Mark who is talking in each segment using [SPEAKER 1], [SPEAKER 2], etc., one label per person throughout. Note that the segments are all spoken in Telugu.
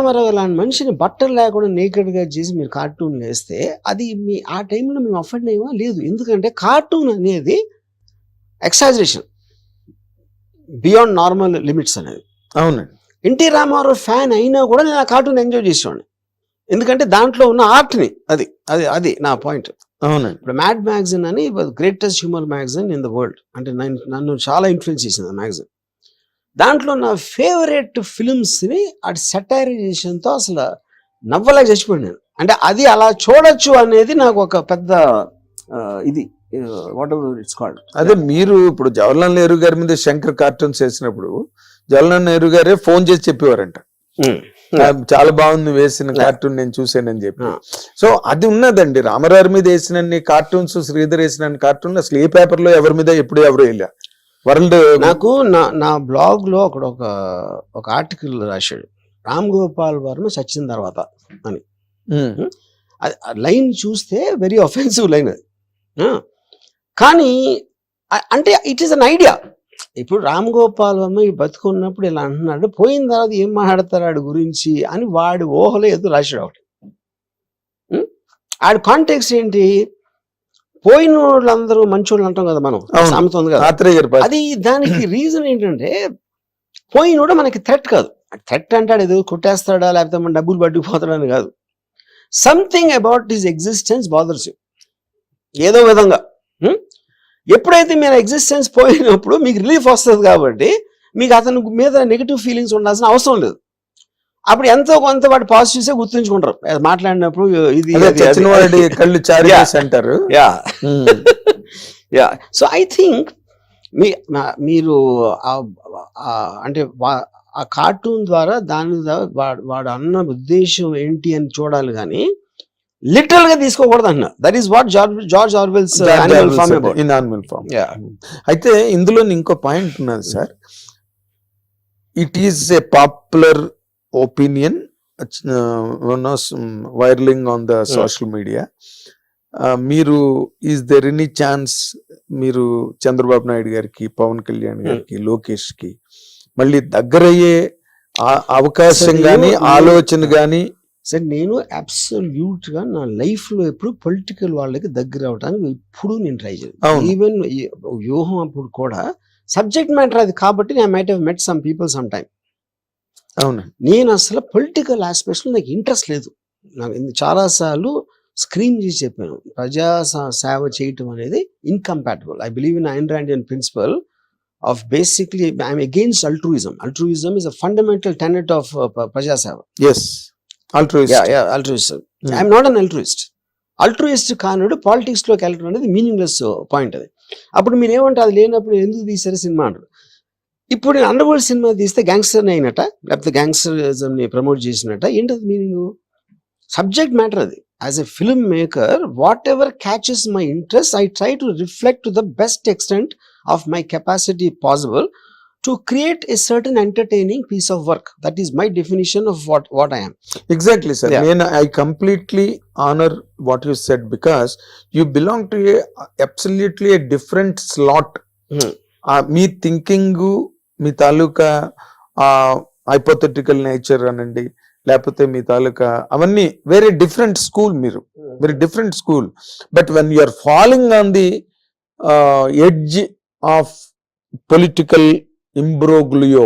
[SPEAKER 1] రామారావు లాంటి మనిషిని బట్టలు లేకుండా నేకెడ్గా చేసి మీరు కార్టూన్ వేస్తే అది మీ ఆ టైంలో మేము అఫెండ్ అయ్యమా లేదు. ఎందుకంటే కార్టూన్ అనేది ఎక్సాజరేషన్ బియాండ్ నార్మల్ లిమిట్స్ అనేది.
[SPEAKER 2] అవునండి.
[SPEAKER 1] ఎన్టీ రామారావు ఫ్యాన్ అయినా కూడా నేను ఆ కార్టూన్ ఎంజాయ్ చేసేవాడిని, ఎందుకంటే దాంట్లో ఉన్న ఆర్ట్ని. అది అది అది నా పాయింట్.
[SPEAKER 2] అవునండి.
[SPEAKER 1] ఇప్పుడు మ్యాడ్ మ్యాగజైన్ అని greatest humour magazine in the world, అంటే నన్ను చాలా ఇన్ఫ్లుయెన్స్ చేసింది ఆ మ్యాగజైన్. దాంట్లో నా ఫేవరెట్ ఫిల్మ్స్ని అటు సెటైరైజేషన్తో అసలు నవ్వలేక చచ్చిపోయాను నేను. అంటే అది అలా చూడొచ్చు అనేది నాకు ఒక పెద్ద ఇది వాట్ ఎవర్ ఇట్స్ కాల్డ్.
[SPEAKER 2] అదే మీరు ఇప్పుడు జవహర్లాల్ నెహ్రూ గారి మీద శంకర్ కార్టూన్స్ వేసినప్పుడు జవహర్లాల్ నెహ్రూ గారే ఫోన్ చేసి చెప్పేవారంట, చాలా బాగుంది వేసిన కార్టూన్ నేను చూసానని చెప్పి. సో అది ఉన్నదండి. రామారావు మీద వేసిన కార్టూన్స్, శ్రీధర్ వేసిన కార్టూన్ అసలు ఏ పేపర్ లో ఎవరి మీద ఎప్పుడు ఎవరు వెళ్ళా వరల్డ్.
[SPEAKER 1] నాకు నా బ్లాగ్ లో అక్కడ ఒక ఆర్టికల్ రాశాడు, రామ్ గోపాల్ వర్మ చచ్చిన తర్వాత అని. లైన్ చూస్తే వెరీ అఫెన్సివ్ లైన్ అది. కానీ అంటే ఇట్ ఈస్ అన్ ఐడియా. ఇప్పుడు రామ్ గోపాల్ వర్మ బతుకున్నప్పుడు ఇలా అంటున్నాడు, పోయిన తర్వాత ఏం మాట్లాడతారు ఆడి గురించి అని వాడి ఊహలో ఏదో రాశాడు ఒకటి. ఆడి కాంటెక్స్ట్ ఏంటి, పోయిన వాళ్ళందరూ మంచోళ్ళు అంటాం కదా మనం, సామెత ఉంది కదా. అది దానికి రీజన్ ఏంటంటే పోయినోడు మనకి థ్రెట్ కాదు. థ్రెట్ అంటాడు ఏదో కొట్టేస్తాడా లేకపోతే మన డబ్బులు పట్టుకుపోతాడని కాదు. Something about his existence bothers you ఏదో విధంగా. ఎప్పుడైతే మీరు ఎగ్జిస్టెన్స్ పోయినప్పుడు మీకు రిలీఫ్ వస్తుంది కాబట్టి మీకు అతని మీద నెగిటివ్ ఫీలింగ్స్ ఉండాల్సిన అవసరం లేదు. అప్పుడు ఎంతో కొంత వాటి పాజిటివ్సే గుర్తుంచుకుంటారు మాట్లాడినప్పుడు. ఇది
[SPEAKER 2] కళ్ళు అంటారు.
[SPEAKER 1] యా సో ఐ థింక్ మీరు అంటే ఆ కార్టూన్ ద్వారా దాని వాడు అన్న ఉద్దేశం ఏంటి అని చూడాలి కానీ లిటరల్ గా తీసుకోకూడదు అన్న. That is what George Orwell's Animal Farm.
[SPEAKER 2] అయితే ఇందులో ఇంకో పాయింట్ ఉన్నది sir. It is a popular opinion viraling on the social media. మీరు ఈజ్ దెర్ ఎనీ ఛాన్స్ మీరు చంద్రబాబు నాయుడు గారికి, పవన్ కళ్యాణ్ గారికి, లోకేష్ కి మళ్ళీ దగ్గరయ్యే అవకాశం గాని ఆలోచన గాని?
[SPEAKER 1] సార్ నేను అబ్సల్యూట్ గా నా లైఫ్ లో ఎప్పుడు పొలిటికల్ వాళ్ళకి దగ్గర అవడానికి ఎప్పుడు నేను ట్రై చేయను. ఈవెన్ వ్యూహం అప్పుడు కూడా సబ్జెక్ట్ మ్యాటర్ అది కాబట్టి నేను might have met some people some time.
[SPEAKER 2] అవును,
[SPEAKER 1] నేను అసలు పొలిటికల్ ఆస్పెక్ట్స్ లో నాకు ఇంట్రెస్ట్ లేదు. నాకు చాలాసార్లు స్క్రీన్ చేసి చెప్పాను, ప్రజా సేవ చేయటం అనేది incompatible. I believe in Ayn Randian principle of basically I'm against altruism. Altruism is a fundamental tenet of ప్రజా సేవ.
[SPEAKER 2] Yes,
[SPEAKER 1] altruism. I'm not an altruist. Altruist కానుడు పాలిటిక్స్ లోకి వెళ్ళడం అనేది మీనింగ్లెస్ పాయింట్. అది అప్పుడు మీరు ఏమంటే అది లేనప్పుడు ఎందుకు తీసారు సినిమా అంటారు. ఇప్పుడు నేను అండర్ వరల్డ్ సినిమా తీస్తే గ్యాంగ్స్టర్ అయినట లేకపోతే గ్యాంగ్స్టరిజం ని ప్రమోట్ చేసినట్ట ఏంటది మీనింగ్? సబ్జెక్ట్ మ్యాటర్ అది. As a film maker what ever catches my interest I try to reflect to the best extent of my capacity possible to create a certain entertaining piece of work. That is my definition of what I am.
[SPEAKER 2] Exactly, sir. Yeah. I completely honor what you said because you belong to absolutely a different slot. Me thinking మీ తాలూకా హైపోథెటికల్ నేచర్ అనండి లేకపోతే మీ తాలూకా అవన్నీ వెరీ డిఫరెంట్ స్కూల్. మీరు very different school. But when you are following on the edge of political imbroglio,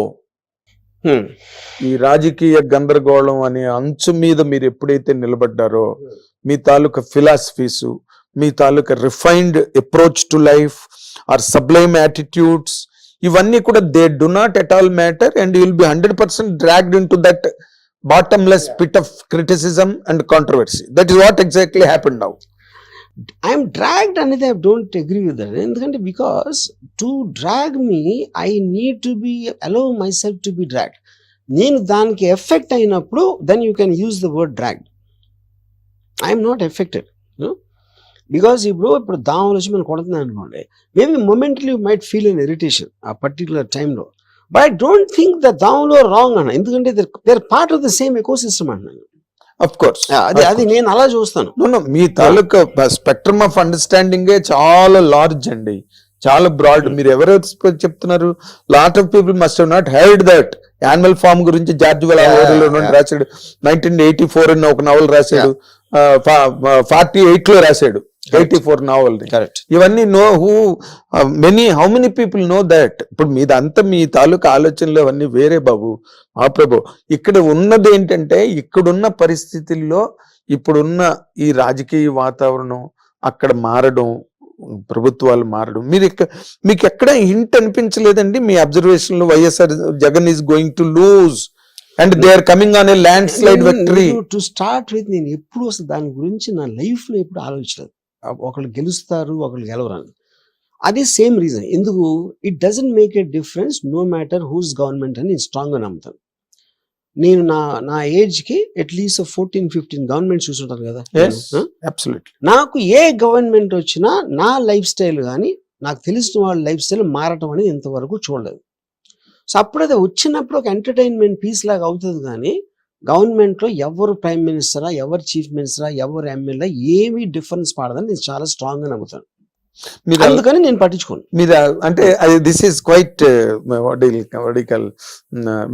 [SPEAKER 2] ఈ రాజకీయ గందరగోళం అనే అంచు మీద మీరు ఎప్పుడైతే నిలబడ్డారో మీ తాలూకా ఫిలాసఫీస్, మీ తాలూకా refined approach to life or sublime attitudes, ఇవన్నీ కూడా they do not at all matter and you will be 100% dragged into that bottomless pit of criticism and controversy. That is what exactly happened now.
[SPEAKER 1] I am dragged and I don't agree with that. ఎందుకంటే because to drag me I need to be allow myself to be dragged. నేను దానికి ఎఫెక్ట్ అయినప్పుడు then you can use the word dragged. I am not affected, you know, because ఇప్పుడు దావలు వచ్చి మనం కొడుతున్నాను అనుకోండి, maybe momentarily you might feel an irritation ఆ పర్టికులర్ టైంలో, but I don't think the దావలో రాంగ్ అన్న. ఎందుకంటే they are part of the same ecosystem అంటున్నాను.
[SPEAKER 2] అఫ్ కోర్స్
[SPEAKER 1] అది నేను అలా చూస్తాను.
[SPEAKER 2] మీ తాలూకా స్పెక్ట్రమ్ ఆఫ్ అండర్స్టాండింగ్ చాలా లార్జ్ అండి, చాలా బ్రాడ్. మీరు ఎవరైతే చెప్తున్నారు, lot of people must have not heard that Animal Farm గురించి జార్జ్ రాశాడు. 1984 అని ఒక నవల్ రాశాడు. 48 లో రాశాడు 84 నావల్.
[SPEAKER 1] కరెక్ట్.
[SPEAKER 2] ఇవన్నీ how many people know that? ఇప్పుడు మీదంతా మీ తాలూకా ఆలోచనలు అవన్నీ వేరే బాబు. ప్రభు, ఇక్కడ ఉన్నది ఏంటంటే ఇక్కడున్న పరిస్థితుల్లో ఇప్పుడున్న ఈ రాజకీయ వాతావరణం అక్కడ మారడం, ప్రభుత్వాలు మారడం, మీకు ఎక్కడ హింట్ అనిపించలేదండి మీ అబ్జర్వేషన్ లో? YSR Jagan is going to lose and they are coming on a landslide victory.
[SPEAKER 1] To start with, నేను ఎప్పుడు అసలు దాని గురించి నా లైఫ్ లో ఎప్పుడు ఆలోచించలేదు. ఒకళ్ళు గెలుస్తారు, ఒకళ్ళు గెలవరని. అది సేమ్ రీజన్. ఎందుకు? It doesn't make a difference no matter whose government అని నేను స్ట్రాంగ్ గా నమ్ముతాను. నేను నా ఏజ్ కి అట్లీస్ట్ 14-15 గవర్నమెంట్ చూసుంటాను కదా. నాకు ఏ గవర్నమెంట్ వచ్చినా నా లైఫ్ స్టైల్ కానీ నాకు తెలిసిన వాళ్ళ లైఫ్ స్టైల్ మారటం అనేది ఇంతవరకు చూడలేదు. సో అప్పుడైతే వచ్చినప్పుడు ఒక ఎంటర్టైన్మెంట్ పీస్ లాగా అవుతుంది, కానీ గవర్నమెంట్ లో ఎవరు ప్రైమ్ మినిస్టరా, ఎవరు చీఫ్ మినిస్టరా, ఎవరు ఎమ్మెల్యే ఏమీ డిఫరెన్స్ పడదని నేను చాలా స్ట్రాంగ్ గా నమ్ముతాను. అందుకని నేను పట్టించుకోను.
[SPEAKER 2] మీరు అంటే దిస్ ఈస్ క్వైట్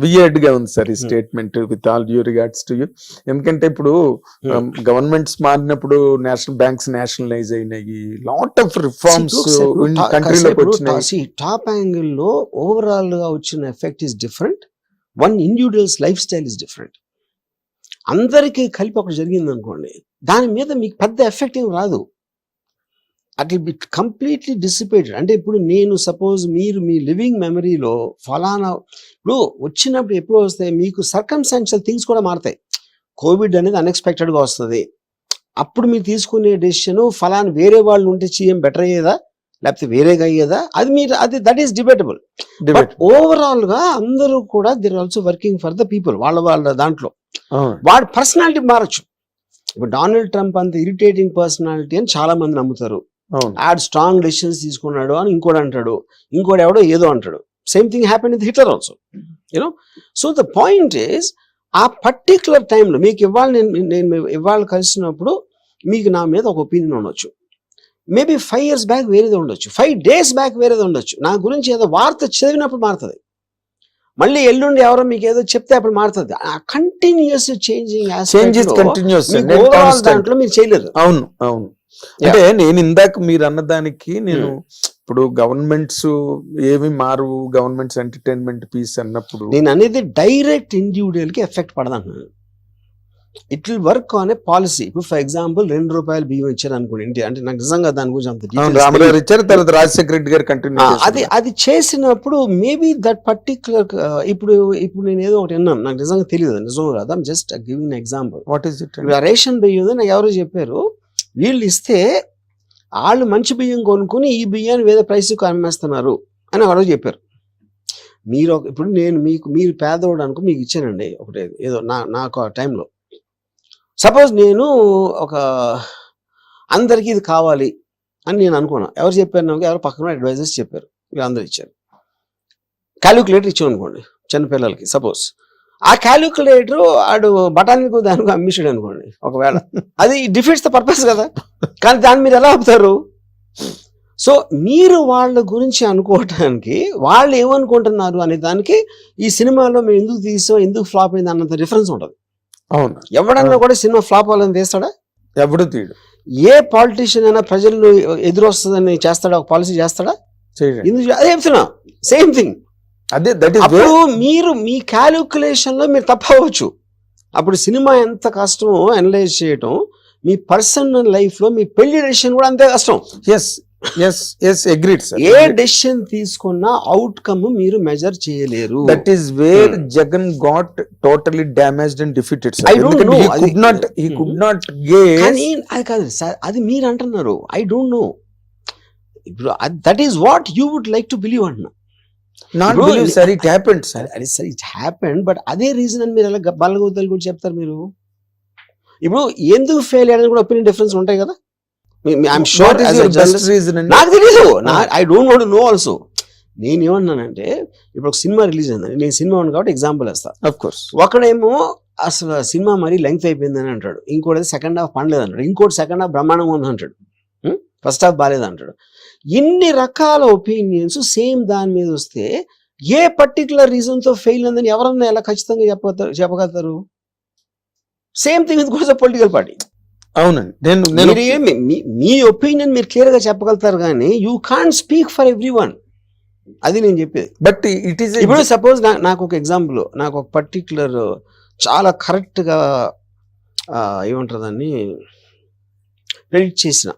[SPEAKER 2] వియర్డ్ గా ఉంది సార్ ఈ statement, with all due regards to you. ఎందుకంటే ఇప్పుడు గవర్నమెంట్స్ మారినప్పుడు నేషనల్ బ్యాంక్స్ నేషనలైజ్ అయినాయి, లాట్ ఆఫ్ రిఫార్మ్స్ కంట్రీలోకి వచ్చినాయి.
[SPEAKER 1] టాప్ యాంగిల్ లో ఓవరాల్ గా వచ్చిన effect is different. One individuals life style is different. అందరికీ కలిపి ఒకటి జరిగింది అనుకోండి, దాని మీద మీకు పెద్ద ఎఫెక్ట్ ఏం రాదు. At will be completely dissipated. అంటే ఇప్పుడు నేను సపోజ్ మీరు మీ లివింగ్ మెమరీలో ఫలానా, ఇప్పుడు వచ్చినప్పుడు ఎప్పుడు వస్తాయి మీకు సర్కమ్స్టాన్షియల్ థింగ్స్ కూడా మారుతాయి. కోవిడ్ అనేది అన్ఎక్స్పెక్టెడ్గా వస్తుంది. అప్పుడు మీరు తీసుకునే డెసిషన్ ఫలానా వేరే వాళ్ళు ఉంటే సీఎం బెటర్ అయ్యేదా లేకపోతే వేరేగా అయ్యేదా, అది that is debatable. But overall గా అందరూ కూడా they are also working for the people. వాళ్ళ దాంట్లో వాడి పర్సనాలిటీ మారచ్చు. ఇప్పుడు డొనాల్డ్ ట్రంప్ అంత ఇరిటేటింగ్ పర్సనాలిటీ అని చాలా మంది నమ్ముతారు. ఆడ్ స్ట్రాంగ్ డెసిషన్స్ తీసుకున్నాడు అని ఇంకోటి అంటాడు, ఇంకోటి ఎవడో ఏదో అంటాడు. Same thing happen with Hitler also, you know. So the point is, ఆ పర్టికులర్ టైంలో మీకు నేను ఇవాళ కలిసినప్పుడు మీకు నా మీద ఒక ఒపీనియన్ ఉండొచ్చు. మేబీ 5 years బ్యాక్ వేరేది ఉండొచ్చు, 5 days బ్యాక్ వేరేది ఉండొచ్చు. నా గురించి ఏదో వార్త చదివినప్పుడు మారుతుంది. మళ్ళీ ఎల్లుండి ఎవరో మీకు ఏదో చెప్తే అప్పుడు మారుతుంది. ఆ కంటిన్యూస్ చేంజింగ్ దాంట్లో మీరు చేయలేదు.
[SPEAKER 2] అవును అవును. అంటే నేను ఇందాక మీరు అన్నదానికి నేను ఇప్పుడు గవర్నమెంట్స్ ఏమి మారు, గవర్నమెంట్స్ ఎంటర్టైన్మెంట్ పీస్ అన్నప్పుడు
[SPEAKER 1] నేను అనేది డైరెక్ట్ ఇండివిజువల్ కి ఎఫెక్ట్ పడదాను. It will work on a policy. ఇప్పుడు ఫర్ ఎగ్జాంపుల్ ₹2 బియ్యం ఇచ్చారు అనుకోండి, అంటే నాకు నిజంగా దాని గురించి అంత
[SPEAKER 2] రామగారు ఇచ్చారు, తర్వాత రాజశేఖర రెడ్డి గారు కంటిన్యూ
[SPEAKER 1] అది చేసినప్పుడు మేబీ దట్ పర్టికులర్ ఇప్పుడు నేను ఏదో ఒకటి విన్నాను, నాకు నిజంగా తెలియదు, నిజం కాదు, just giving example.
[SPEAKER 2] What is it?
[SPEAKER 1] Ration బియ్యం నాకు ఎవరో చెప్పారు, వీళ్ళు ఇస్తే వాళ్ళు మంచి బియ్యం కొనుక్కుని ఈ బియ్యాన్ని వేరే ప్రైస్కి అమ్మేస్తున్నారు అని ఎవరో చెప్పారు. మీరు ఇప్పుడు మీరు పేదవాడు అనుకో మీకు ఇచ్చానండి ఒకటి ఏదో నాకు ఆ టైంలో. సపోజ్ నేను ఒక అందరికీ ఇది కావాలి అని నేను అనుకున్నా. ఎవరు చెప్పారు నాకు? ఎవరు పక్కన అడ్వైజర్స్ చెప్పారు, వీళ్ళందరూ ఇచ్చారు. క్యాలిక్యులేటర్ ఇచ్చాం అనుకోండి చిన్నపిల్లలకి. సపోజ్ ఆ క్యాలిక్యులేటర్ ఆడు బఠానీకు దానికి అమ్మించాడు అనుకోండి ఒకవేళ, అది డిఫీట్స్ ద పర్పస్ కదా. కానీ దాన్ని మీరు ఎలా ఆపుతారు? సో మీరు వాళ్ళ గురించి అనుకోవటానికి వాళ్ళు ఏమనుకుంటున్నారు అనే దానికి ఈ సినిమాలో మేము ఎందుకు తీసాం, ఎందుకు ఫ్లాప్ అయింది అన్నంత డిఫరెన్స్ ఉంటుంది.
[SPEAKER 2] అవును.
[SPEAKER 1] ఎవడన్నా కూడా సినిమా ఫ్లాప్ అవ్వాలని తీస్తాడా?
[SPEAKER 2] ఎవడు తీయడు.
[SPEAKER 1] ఏ పాలిటీషియన్ అయినా ప్రజలు ఎదురొస్తుందని చేస్తాడా? ఒక పాలసీ చేస్తాడా? ఎందుకు? అదే చెప్తున్నా, సేమ్ థింగ్. అప్పుడు మీరు మీ క్యాలిక్యులేషన్ లో మీరు తప్పవచ్చు. అప్పుడు సినిమా ఎంత కష్టమో అనలైజ్ చేయటం, మీ పర్సనల్ లైఫ్ లో మీ పెళ్లి డెసిషన్ కూడా అంతే కష్టం. ఏ డెసిషన్ తీసుకున్నా అవుట్కమ్ మీరు మెజర్ చేయలేరు.
[SPEAKER 2] That is where Jagan got totally damaged and defeated.
[SPEAKER 1] I don't no.
[SPEAKER 2] He could not get.
[SPEAKER 1] కానీ అది కాదు సార్, అది మీరు అంటున్నారు. I don't know. ఇప్పుడు that is what you would like to believe అంటున్నా.
[SPEAKER 2] Not believe, sir, it happened, sir.
[SPEAKER 1] It happened, but అదే రీజన్ అని మీరు ఎలా బలగొద్దలు కూడా చెప్తారు మీరు? ఇప్పుడు ఎందుకు ఫెయిల్ అయ్యారని కూడా ఒపీనియన్ డిఫరెన్స్ ఉంటాయి కదా. ఐఎమ్ షూర్ నాకు తెలీదు, I don't want to know also. నేను ఏమన్నానంటే, ఇప్పుడు ఒక సినిమా రిలీజ్ అయిందని, నేను సినిమా ఉంది కాబట్టి ఎగ్జాంపుల్ వేస్తాను.
[SPEAKER 2] Of course.
[SPEAKER 1] ఒకడేమో అసలు సినిమా మరీ లెంగ్త్ అయిపోయిందని అంటాడు, ఇంకోటి సెకండ్ హాఫ్ పండలేదు అంటాడు, ఇంకోటి సెకండ్ హాఫ్ బ్రహ్మాండంగా ఉంది అంటాడు, ఫస్ట్ హాఫ్ బాగాలేదు అంటాడు. ఇన్ని రకాల ఒపీనియన్స్ సేమ్ దాని మీద వస్తే ఏ పర్టికులర్ రీజన్ తో ఫెయిల్ అయిందని ఎవరన్నా ఎలా ఖచ్చితంగా చెప్పగలుగుతారు? సేమ్ థింగ్ విత్ కూడా పొలిటికల్ పార్టీ.
[SPEAKER 2] అవునండి, నేను
[SPEAKER 1] మీ ఒపీనియన్ మీరు క్లియర్ గా చెప్పగలుగుతారు కానీ you can't speak for every one. అది నేను చెప్పేది.
[SPEAKER 2] బట్ ఇట్ ఈస్
[SPEAKER 1] ఇప్పుడు సపోజ్ నాకు ఒక ఎగ్జాంపుల్, నాకు ఒక పర్టికులర్ చాలా కరెక్ట్ గా ఏమంటారు దాన్ని ప్రెడిక్ట్ చేసిన,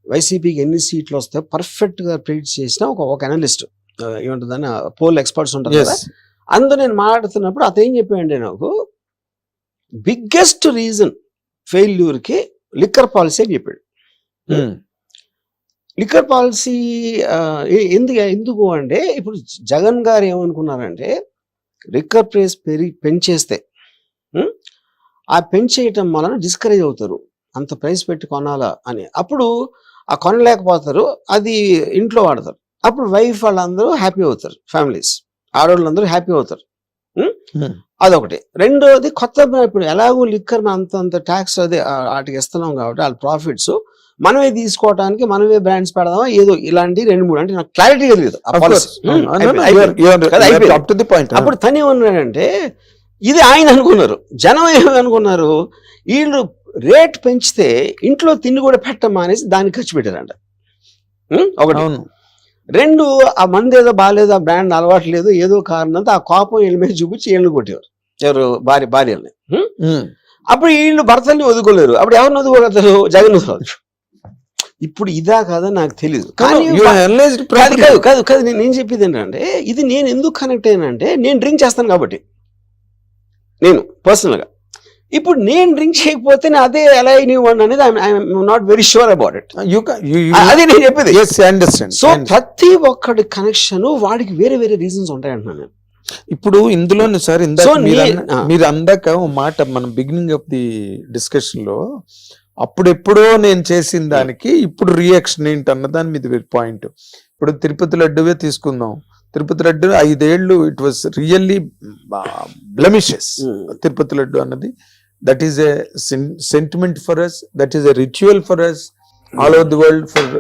[SPEAKER 1] వైసీపీకి ఎన్ని సీట్లు వస్తాయో పర్ఫెక్ట్ గా ప్రెడిక్ట్ చేసిన ఒక అనలిస్ట్, ఏమంటుంది దాన్ని పోల్ ఎక్స్పర్ట్స్ ఉంటారు కదా, అందులో నేను మాట్లాడుతున్నప్పుడు అతను ఏం చెప్పాడంటే, నాకు బిగ్గెస్ట్ రీజన్ ఫెయిల్యూర్ కి లిక్కర్ పాలసీ అని చెప్పాడు. లిక్కర్ పాలసీ ఎందుకు అంటే, ఇప్పుడు జగన్ గారు ఏమనుకున్నారంటే లిక్కర్ ప్రైస్ పెంచేస్తే ఆ పెంచేయటం వలన డిస్కరేజ్ అవుతారు, అంత ప్రైస్ పెట్టి కొనాలా అని. అప్పుడు ఆ కొనలేకపోతారు, అది ఇంట్లో వాడతారు. అప్పుడు వైఫ్ వాళ్ళందరూ హ్యాపీ అవుతారు, ఫ్యామిలీస్ ఆడవాళ్ళందరూ హ్యాపీ అవుతారు. అదొకటి. రెండోది, కొత్త ఇప్పుడు ఎలాగో లిక్కర్ అంత ట్యాక్స్ అదే వాటికి ఇస్తున్నాం కాబట్టి వాళ్ళ ప్రాఫిట్స్ మనమే తీసుకోవడానికి మనమే బ్రాండ్స్ పెడదామా ఏదో ఇలాంటి 2-3 అంటే నాకు క్లారిటీగా తెలియదు. అప్పుడు తను ఏమన్నాడంటే, ఇది ఆయన అనుకున్నారు, జనం ఏమనుకున్నారు, వీళ్ళు రేట్ పెంచితే ఇంట్లో తిండి కూడా పెట్టమా అనేసి దానికి ఖర్చు పెట్టారంట. ఒకటి. రెండు, ఆ మంది ఏదో బాగాలేదు, ఆ బ్రాండ్ అలవాటు లేదు, ఏదో కారణంతో ఆ కోపం వీళ్ళ మీద చూపించి వీళ్ళు కొట్టేవారు, ఎవరు భార్యల్ని. అప్పుడు వీళ్ళు భర్తల్ని వదుకోలేరు, అప్పుడు ఎవరిని వదుకోగలుగుతారు? జగన్ వదుకోవచ్చు. ఇప్పుడు ఇదా కాదా నాకు తెలియదు, కానీ కాదు నేను చెప్పేది ఏంటంటే, ఇది నేను ఎందుకు కనెక్ట్ అయ్యానంటే, నేను డ్రింక్ చేస్తాను కాబట్టి, నేను పర్సనల్గా. ఇప్పుడు నేను డ్రింక్ చేయకపోతే అదే ఎలా అయినవ్వండి అనేది I'm not very sure about it. అదే నేను చెప్పేది. సో ప్రతి ఒక్కడి కనెక్షన్ వాడికి వేరే వేరే రీజన్స్ ఉంటాయంటున్నాను నేను.
[SPEAKER 2] ఇప్పుడు ఇందులోనే సార్, మీరు అందాక ఓ మాట మనం బిగినింగ్ ఆఫ్ ది డిస్కషన్ లో, అప్పుడెప్పుడో నేను చేసిన దానికి ఇప్పుడు రియాక్షన్ ఏంటి అన్న దాని మీద పాయింట్. ఇప్పుడు తిరుపతి లడ్డువే తీసుకుందాం. తిరుపతి లడ్డు 5 ఏళ్ళు it was really blemishes. Tirupati laddu అన్నది that is a sentiment for us, that is a ritual for us all over the world, for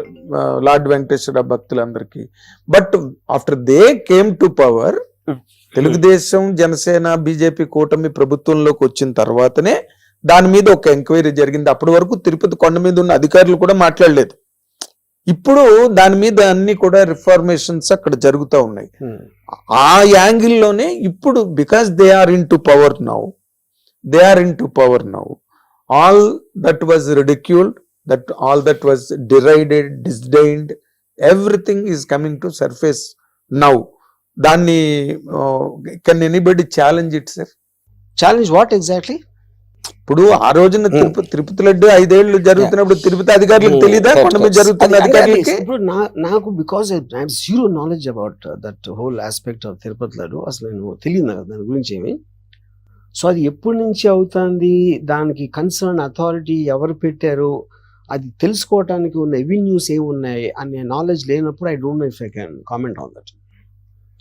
[SPEAKER 2] lord Venkateswara భక్తులందరికీ. But after they came to power, Telugu Desam, Janasena, BJP కూటమి ప్రభుత్వంలోకి వచ్చిన తర్వాతనే దాని మీద ఒక ఎంక్వైరీ జరిగింది. అప్పటి వరకు తిరుపతి కొండ మీద ఉన్న అధికారులు కూడా మాట్లాడలేదు. ఇప్పుడు దాని మీద అన్ని కూడా రిఫార్మేషన్స్ అక్కడ జరుగుతూ ఉన్నాయి. ఆ యాంగిల్లోనే ఇప్పుడు because they are in to power now, all that was ridiculed, that all that was derided, disdained, everything is coming to surface now. దాన్ని can anybody challenge it sir?
[SPEAKER 1] Challenge what exactly?
[SPEAKER 2] ఇప్పుడు ఆ రోజున తిరుపతి లడ్డు 5 ఏళ్ళు జరుగుతున్నప్పుడు తిరుపతి అధికారులకు తెలియదా కొండ మీద జరుగుతున్న అధికారులకి?
[SPEAKER 1] ఇప్పుడు నాకు because I have zero knowledge about that whole aspect of Tirupati laddu, అసలు నేను తెలియదు నాకు దాని గురించి ఏమి. సో అది ఎప్పటి నుంచి అవుతుంది, దానికి కన్సర్న్ అథారిటీ ఎవరు పెట్టారు, అది తెలుసుకోవటానికి ఉన్న ఎవెన్యూస్ ఏమి ఉన్నాయి అనే నాలెడ్జ్ లేనప్పుడు I don't no if I can comment on that.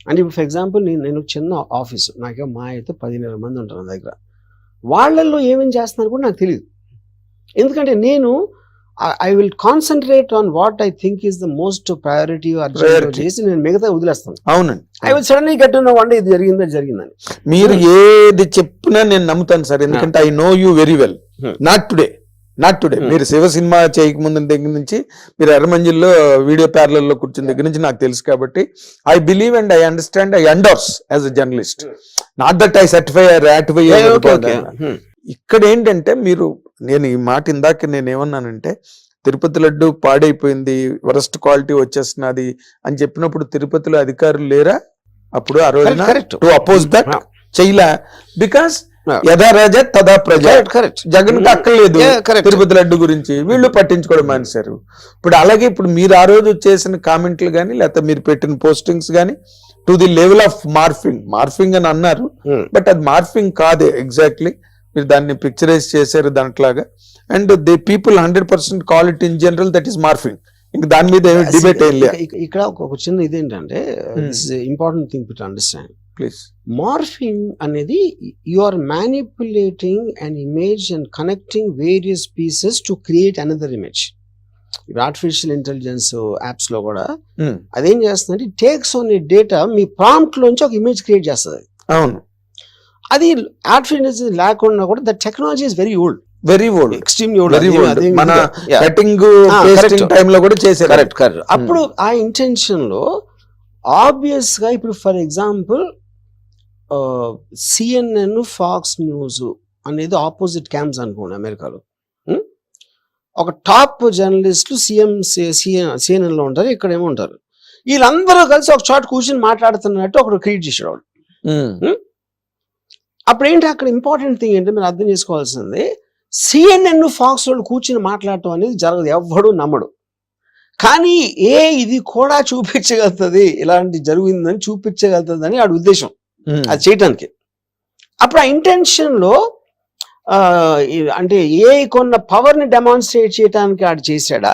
[SPEAKER 1] అంటే ఇప్పుడు ఫర్ ఎగ్జాంపుల్ నేను చిన్న ఆఫీసు, నాకే మా అయితే 10,000 మంది ఉంటారు నా దగ్గర, వాళ్ళల్లో ఏమేమి చేస్తున్నారు కూడా నాకు తెలియదు. ఎందుకంటే నేను I will concentrate on what I think is the most priority చేసి నేను మిగతా వదిలేస్తాను.
[SPEAKER 2] అవునండి.
[SPEAKER 1] I will suddenly get to know one day ఇది జరిగిందని.
[SPEAKER 2] మీరు ఏది చెప్పినా నేను నమ్ముతాను సార్, ఎందుకంటే I know you very well. Not today. మీరు శివ సినిమా చేయకముందు దగ్గర నుంచి, మీరు ఎర్రమంజిల్లో వీడియో ప్యారలల్లో కూర్చున్న దగ్గర నుంచి నాకు తెలుసు కాబట్టి I believe and I understand, I endorse as a journalist. Not that I certify or ratify. ఇక్కడ ఏంటంటే నేను ఈ మాట ఇందాక నేను ఏమన్నానంటే, తిరుపతి లడ్డు పాడైపోయింది, వరస్ట్ క్వాలిటీ వచ్చేస్తున్నది అని చెప్పినప్పుడు తిరుపతిలో అధికారులు లేరా అప్పుడు ఆ రోజున టు అపోజ్ దట్? చెయ్యలా. బికాస్ యథా రాజా తదా ప్రజ. జగన్ కి అక్కర్లేదు తిరుపతి లడ్డు గురించి, వీళ్ళు పట్టించుకోవడం మానేశారు. ఇప్పుడు అలాగే ఇప్పుడు మీరు ఆ రోజు చేసిన కామెంట్లు కానీ లేకపోతే మీరు పెట్టిన పోస్టింగ్స్ కానీ to the level of morphing అని అన్నారు, బట్ అది మార్ఫింగ్ కాదే ఎగ్జాక్ట్లీ. మీరు దాన్ని పిక్చరైజ్ చేశారు దాంట్లాగా, and the people 100% call it in general that is morphing. ఇంకా దాని మీద ఏమి డిబేట్ ఏం లేదు.
[SPEAKER 1] ఇక్కడ ఒక చిన్న ఇదేంటంటే, important thing to understand
[SPEAKER 2] please.
[SPEAKER 1] Morphing అనేది you are manipulating an image and connecting various pieces to create another image. Artificial intelligence apps లో కూడా
[SPEAKER 2] ఉమ్,
[SPEAKER 1] అదేం చేస్తుందంటే టేక్స్ ఓన్ డేటా మీ ప్రాంప్ట్ లోంచి ఒక ఇమేజ్ క్రియేట్ చేస్తుంది.
[SPEAKER 2] అవును,
[SPEAKER 1] అది ఆర్టిఫిషియల్ ఇంటెలిజెన్స్ లేకుండా కూడా the technology is very old,
[SPEAKER 2] very old,
[SPEAKER 1] extremely
[SPEAKER 2] very old. మన కటింగ్
[SPEAKER 1] correct.
[SPEAKER 2] పేస్టింగ్ టైమ్ లో కూడా చేశారు.
[SPEAKER 1] కరెక్ట్. అప్పుడు ఆ ఇంటెన్షన్ లో ఆబ్వియస్ గా ఇప్పుడు for example CNN, Fox News అనేది ఆపోజిట్ క్యాంప్స్ అనుకోండి అమెరికాలో. ఉం? ఒక టాప్ జర్నలిస్టులు సిఎన్ఎన్ లో ఉంటారు, ఇక్కడ ఏమో ఉంటారు. వీళ్ళందరూ కలిసి ఒక చోట కూర్చొని మాట్లాడుతున్నట్టు ఒకడు క్రియేట్ చేసాడు వాళ్ళు.
[SPEAKER 2] ఉమ్,
[SPEAKER 1] అప్పుడు ఏంటి అక్కడ ఇంపార్టెంట్ థింగ్ ఏంటంటే మీరు అర్థం చేసుకోవాల్సింది, సిఎన్ఎన్, ఫాక్స్ వాళ్ళు కూర్చుని మాట్లాడటం అనేది జరగదు, ఎవ్వడు నమ్మడు. కానీ ఇది కూడా చూపించగలుగుతుంది, ఇలాంటి జరిగిందని చూపించగలుగుతుంది అని వాడి ఉద్దేశం
[SPEAKER 2] ఉమ్.
[SPEAKER 1] అది చేయటానికి. అప్పుడు ఆ ఇంటెన్షన్ లో అంటే కొన్న పవర్ ని డెమాన్స్ట్రేట్ చేయడానికి ఆడు చేశాడా,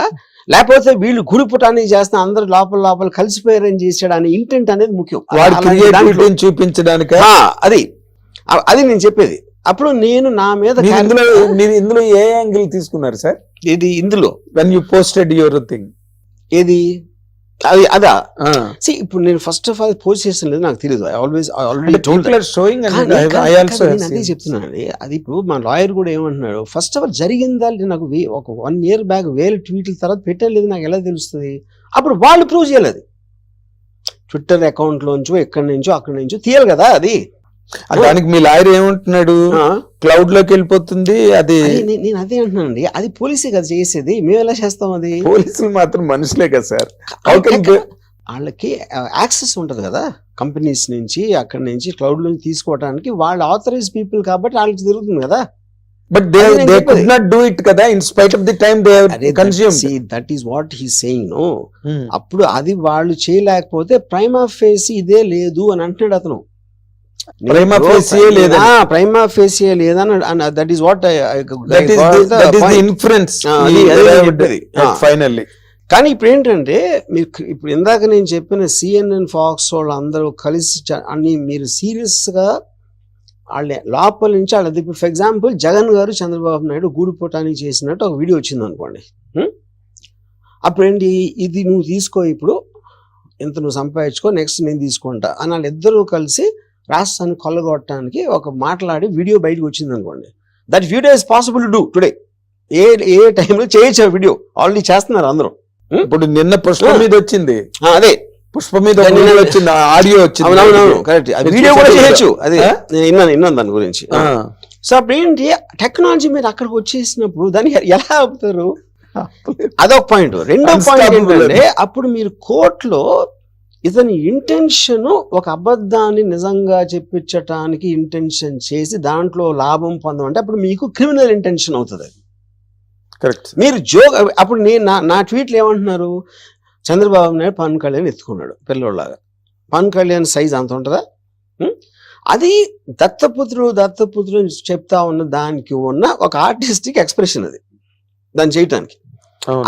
[SPEAKER 1] లేకపోతే వీళ్ళు గుడిపుటాన్ని చేస్తున్న అందరు లోపల కలిసిపోయారని చేశాడా అనే ఇంటెంట్ అనేది ముఖ్యం.
[SPEAKER 2] వాడి
[SPEAKER 1] అలాంటి
[SPEAKER 2] క్రియేటివిటీని
[SPEAKER 1] దాంట్లో-
[SPEAKER 2] చూపించడానికి
[SPEAKER 1] అది నేను చెప్పేది. అప్పుడు నేను నా మీద
[SPEAKER 2] మీరు ఇందులో ఏ యాంగిల్ తీసుకున్నారు సార్?
[SPEAKER 1] ఇది ఇందులో
[SPEAKER 2] when you posted your thing,
[SPEAKER 1] ఏది అదా ఇప్పుడు నేను ఫస్ట్ ఆఫ్ ఆల్ పోస్ట్ చేసిన లేదు నాకు తెలియదు. ఆల్రెడీ
[SPEAKER 2] షోయింగ్
[SPEAKER 1] అదే చెప్తున్నానండి. అది ఇప్పుడు మా లాయర్ కూడా ఏమంటున్నాడు, ఫస్ట్ ఆఫ్ ఆల్ జరిగిందా నాకు ఒక 1 year బ్యాక్ 1000 ట్వీట్ల తర్వాత పెట్టలేదు నాకు ఎలా తెలుస్తుంది? అప్పుడు వాళ్ళు ప్రూవ్ చేయలేదు. ట్విట్టర్ అకౌంట్ లోంచో ఎక్కడి నుంచో అక్కడి నుంచో తీయాలి కదా అది.
[SPEAKER 2] దానికి మీ లాయర్ ఏమంటున్నాడు, క్లౌడ్ లోకి వెళ్ళిపోతుంది అది.
[SPEAKER 1] నేను అదే అంటున్నానండి, అది పోలీసే కదా చేసేది, మేము ఎలా చేస్తాం? అది
[SPEAKER 2] పోలీసులు మాత్రం మనుషులే కదా సార్.
[SPEAKER 1] వాళ్ళకి యాక్సెస్ ఉంటది కదా కంపెనీస్ నుంచి, అక్కడి నుంచి క్లౌడ్ నుంచి తీసుకోవడానికి. వాళ్ళు ఆథరైజ్ పీపుల్ కాబట్టి వాళ్ళకి జరుగుతుంది కదా.
[SPEAKER 2] But they could not do it కదా, in spite of the time they have consumed.
[SPEAKER 1] That is what he saying. No, అప్పుడు అది వాళ్ళు చేయలేకపోతే ప్రైమా ఫేసి ఇదే లేదు అని అంటున్నాడు అతను.
[SPEAKER 2] ప్రైమా ఫేసియే
[SPEAKER 1] లేదని that is what
[SPEAKER 2] inference finally.
[SPEAKER 1] కానీ ఇప్పుడు ఏంటంటే ఇప్పుడు ఇందాక నేను చెప్పిన సిఎన్ఎన్, ఫాక్స్ వాళ్ళు అందరూ కలిసి అన్ని మీరు సీరియస్ గా వాళ్ళ లోపల నుంచి వాళ్ళ ఇప్పుడు ఫర్ ఎగ్జాంపుల్ జగన్ గారు చంద్రబాబు నాయుడు గూడిపోటానికి చేసినట్టు ఒక వీడియో వచ్చింది అనుకోండి. అప్పుడు ఏంటి, ఇది నువ్వు తీసుకో, ఇప్పుడు ఇంత నువ్వు సంపాదించుకో, నెక్స్ట్ నేను తీసుకుంటా అని వాళ్ళిద్దరూ కలిసి రాష్ట్రాన్ని కొల్లగొట్టడానికి ఒక మాట్లాడి వీడియో బయటకు వచ్చింది అనుకోండి. That video is possible to do today. ఏ టైంలో చేయొచ్చు వీడియో, ఆల్రెడీ చేస్తున్నారు అందరూ.
[SPEAKER 2] ఇప్పుడు నిన్న పుష్ప మీద వచ్చింది,
[SPEAKER 1] అదే
[SPEAKER 2] పుష్ప మీద వచ్చింది, ఆడియో వచ్చింది.
[SPEAKER 1] అవునవును కరెక్ట్, వీడియో కూడా చేయొచ్చు. అదే విన్నాను దాని గురించి. సో అప్పుడు ఏంటి, టెక్నాలజీ మీరు అక్కడికి వచ్చేసినప్పుడు దాన్ని ఎలా ఆపుతారు? అదొక పాయింట్. రెండో పాయింట్ ఏంటంటే, అప్పుడు మీరు కోర్టులో ఇతని ఇంటెన్షన్ ఒక అబద్ధాన్ని నిజంగా చెప్పించటానికి ఇంటెన్షన్ చేసి దాంట్లో లాభం పొందమంటే అప్పుడు మీకు క్రిమినల్ ఇంటెన్షన్ అవుతుంది.
[SPEAKER 2] కరెక్ట్.
[SPEAKER 1] మీరు అప్పుడు నేను నా ట్వీట్లు ఏమంటున్నారు, చంద్రబాబు నాయుడు పవన్ కళ్యాణ్ ఎత్తుకున్నాడు పిల్లోళ్ళలాగా. పవన్ కళ్యాణ్ సైజ్ అంత ఉంటుందా? అది దత్తపుత్రుడు చెప్తా ఉన్న దానికి ఉన్న ఒక ఆర్టిస్టిక్ ఎక్స్ప్రెషన్ అది, దాన్ని చేయటానికి.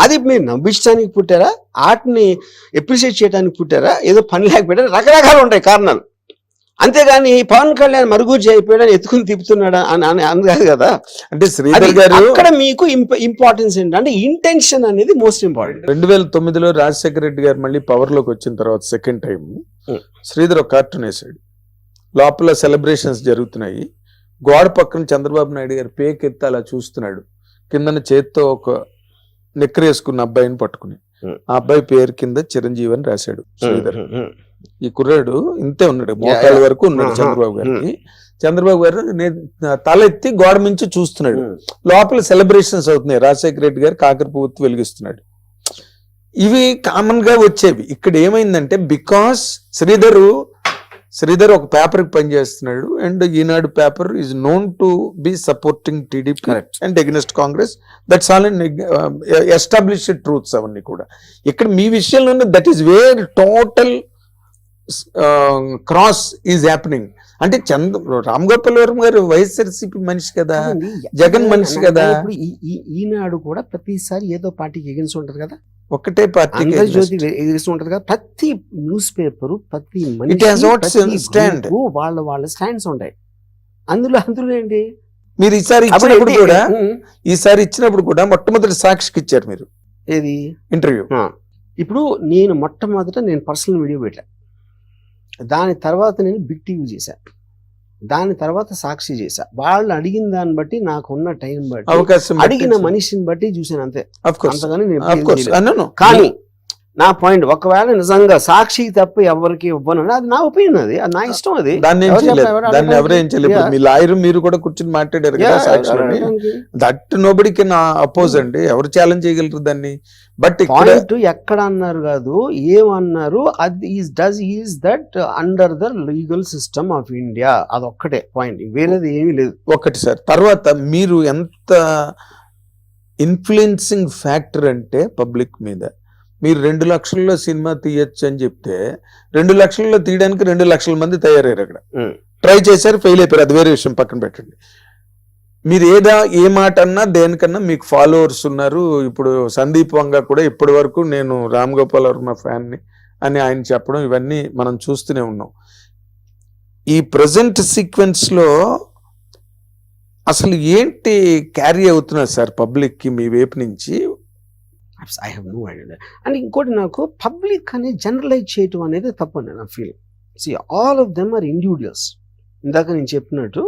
[SPEAKER 1] అది మీరు నవ్వించడానికి పుట్టారా, ఆర్ట్ని ఎప్రిషియేట్ చేయడానికి పుట్టారా, ఏదో పని లేక పెట్టారా? రకరకాలు ఉంటాయి కారణాలు. అంతేగాని పవన్ కళ్యాణ్ మరుగుజ్జు అయిపోయాడని ఎత్తుకుని తిప్పుతున్నాడా అని కాదు కదా.
[SPEAKER 2] అంటే శ్రీధర్ గారు
[SPEAKER 1] అక్కడ మీకు ఇంపార్టెన్స్ ఏంటంటే ఇంటెన్షన్ అనేది మోస్ట్ ఇంపార్టెంట్.
[SPEAKER 2] 2009లో రాజశేఖర రెడ్డి గారు మళ్ళీ పవర్ లోకి వచ్చిన తర్వాత సెకండ్ టైం శ్రీధర్ ఒక కార్టూన్ వేసాడు. లోపల సెలబ్రేషన్స్ జరుగుతున్నాయి, గోడ పక్కన చంద్రబాబు నాయుడు గారు పేకెత్తి అలా చూస్తున్నాడు, కిందన చేత్తో ఒక నెక్కరేసుకున్న అబ్బాయిని పట్టుకుని, ఆ అబ్బాయి పేరు కింద చిరంజీవి అని రాశాడు శ్రీధర్. ఈ కుర్రాడు ఇంతే ఉన్నాడు, మోకాళ్ళ వరకు ఉన్నాడు చంద్రబాబు గారికి. చంద్రబాబు గారు తల ఎత్తి గోడ మించి చూస్తున్నాడు, లోపల సెలబ్రేషన్స్ అవుతున్నాయి, రాజశేఖర రెడ్డి గారు కాకర పువ్వు వెలిగిస్తున్నాడు. ఇవి కామన్ గా వచ్చేవి. ఇక్కడ ఏమైందంటే, బికాస్ శ్రీధర్ ఒక పేపర్ కి పనిచేస్తున్నాడు, and Eenadu paper is known to be supporting TDP and against Congress. That's all established truths అవన్నీ కూడా. ఇక్కడ మీ విషయంలో that is where total cross is happening. అంటే రామ్ గోపాల్ వర్మ గారు వైఎస్ఆర్సీపీ మనిషి కదా, జగన్ మనిషి కదా.
[SPEAKER 1] ఈనాడు కూడా ప్రతిసారి ఏదో పార్టీకి ఎగెన్స్ ఉంటది కదా,
[SPEAKER 2] ఒకటే పార్టీ
[SPEAKER 1] ఉంటది కదా. ప్రతి న్యూస్ పేపర్, ప్రతి వాళ్ళ స్టాండ్స్ ఉంటాయి. అందులో ఏంటి,
[SPEAKER 2] మీరు ఈసారి ఇచ్చినప్పుడు కూడా మొట్టమొదటి సాక్షికి ఇచ్చారు మీరు.
[SPEAKER 1] ఏది
[SPEAKER 2] ఇంటర్వ్యూ.
[SPEAKER 1] ఇప్పుడు నేను మొట్టమొదట నేను పర్సనల్ వీడియో పెట్టా, దాని తర్వాత నేను బిగ్ టీవీ చేశా, దాని తర్వాత సాక్షి చేశా. వాళ్ళు అడిగిన దాన్ని బట్టి నాకున్న టైం బట్టి
[SPEAKER 2] అవకాశం
[SPEAKER 1] అడిగిన మనిషిని బట్టి చూసాను అంతే.
[SPEAKER 2] Of course.
[SPEAKER 1] అంతగాని నేను
[SPEAKER 2] Of course. No.
[SPEAKER 1] కానీ నా పాయింట్, ఒకవేళ నిజంగా సాక్షికి తప్ప ఎవరికి ఇవ్వను, అది నా ఒపీనియన్, అది నా ఇష్టం. అది
[SPEAKER 2] దాన్ని ఎవరేం చేయలేదు. మీ లాయర్ మీరు కూడా కూర్చొని మాట్లాడారు కదా సాక్షిలోని. దట్ నోబడి కెన్ అపోజ్ అండి, ఎవరు ఛాలెంజ్ చేయగలరు దాన్ని. బట్
[SPEAKER 1] పాయింట్ ఎక్కడ అన్నారు కాదు, ఏమన్నారు, అది is that under the legal system of India, అదొక్కటే పాయింట్, వేరేది ఏమీ లేదు.
[SPEAKER 2] ఒకటి సార్. తర్వాత మీరు ఎంత ఇన్ఫ్లుయెన్సింగ్ ఫ్యాక్టర్ అంటే పబ్లిక్ మీద, మీరు 2 లక్షల్లో సినిమా తీయచ్చు అని చెప్తే 2 లక్షల్లో తీయడానికి 2 లక్షల మంది తయారయ్యారు. అక్కడ ట్రై చేశారు, ఫెయిల్ అయిపోయారు, అది వేరే విషయం, పక్కన పెట్టండి. మీరు ఏ మాట అన్నా దేనికన్నా మీకు ఫాలోవర్స్ ఉన్నారు. ఇప్పుడు సందీప్ వంగ కూడా ఇప్పటి వరకు నేను రామ్ గోపాల్ వర్మ ఫ్యాన్ని అని ఆయన చెప్పడం, ఇవన్నీ మనం చూస్తూనే ఉన్నాం. ఈ ప్రజెంట్ సీక్వెన్స్ లో అసలు ఏంటి క్యారీ అవుతున్నారు సార్ పబ్లిక్ కి మీ వైపు నుంచి?
[SPEAKER 1] I have no idea. And ఇంకోటి, నాకు పబ్లిక్ అని జనరలైజ్ చేయటం అనేది తప్పండి నా feeling. See all of them are individuals. ఇందాక నేను చెప్పినట్టు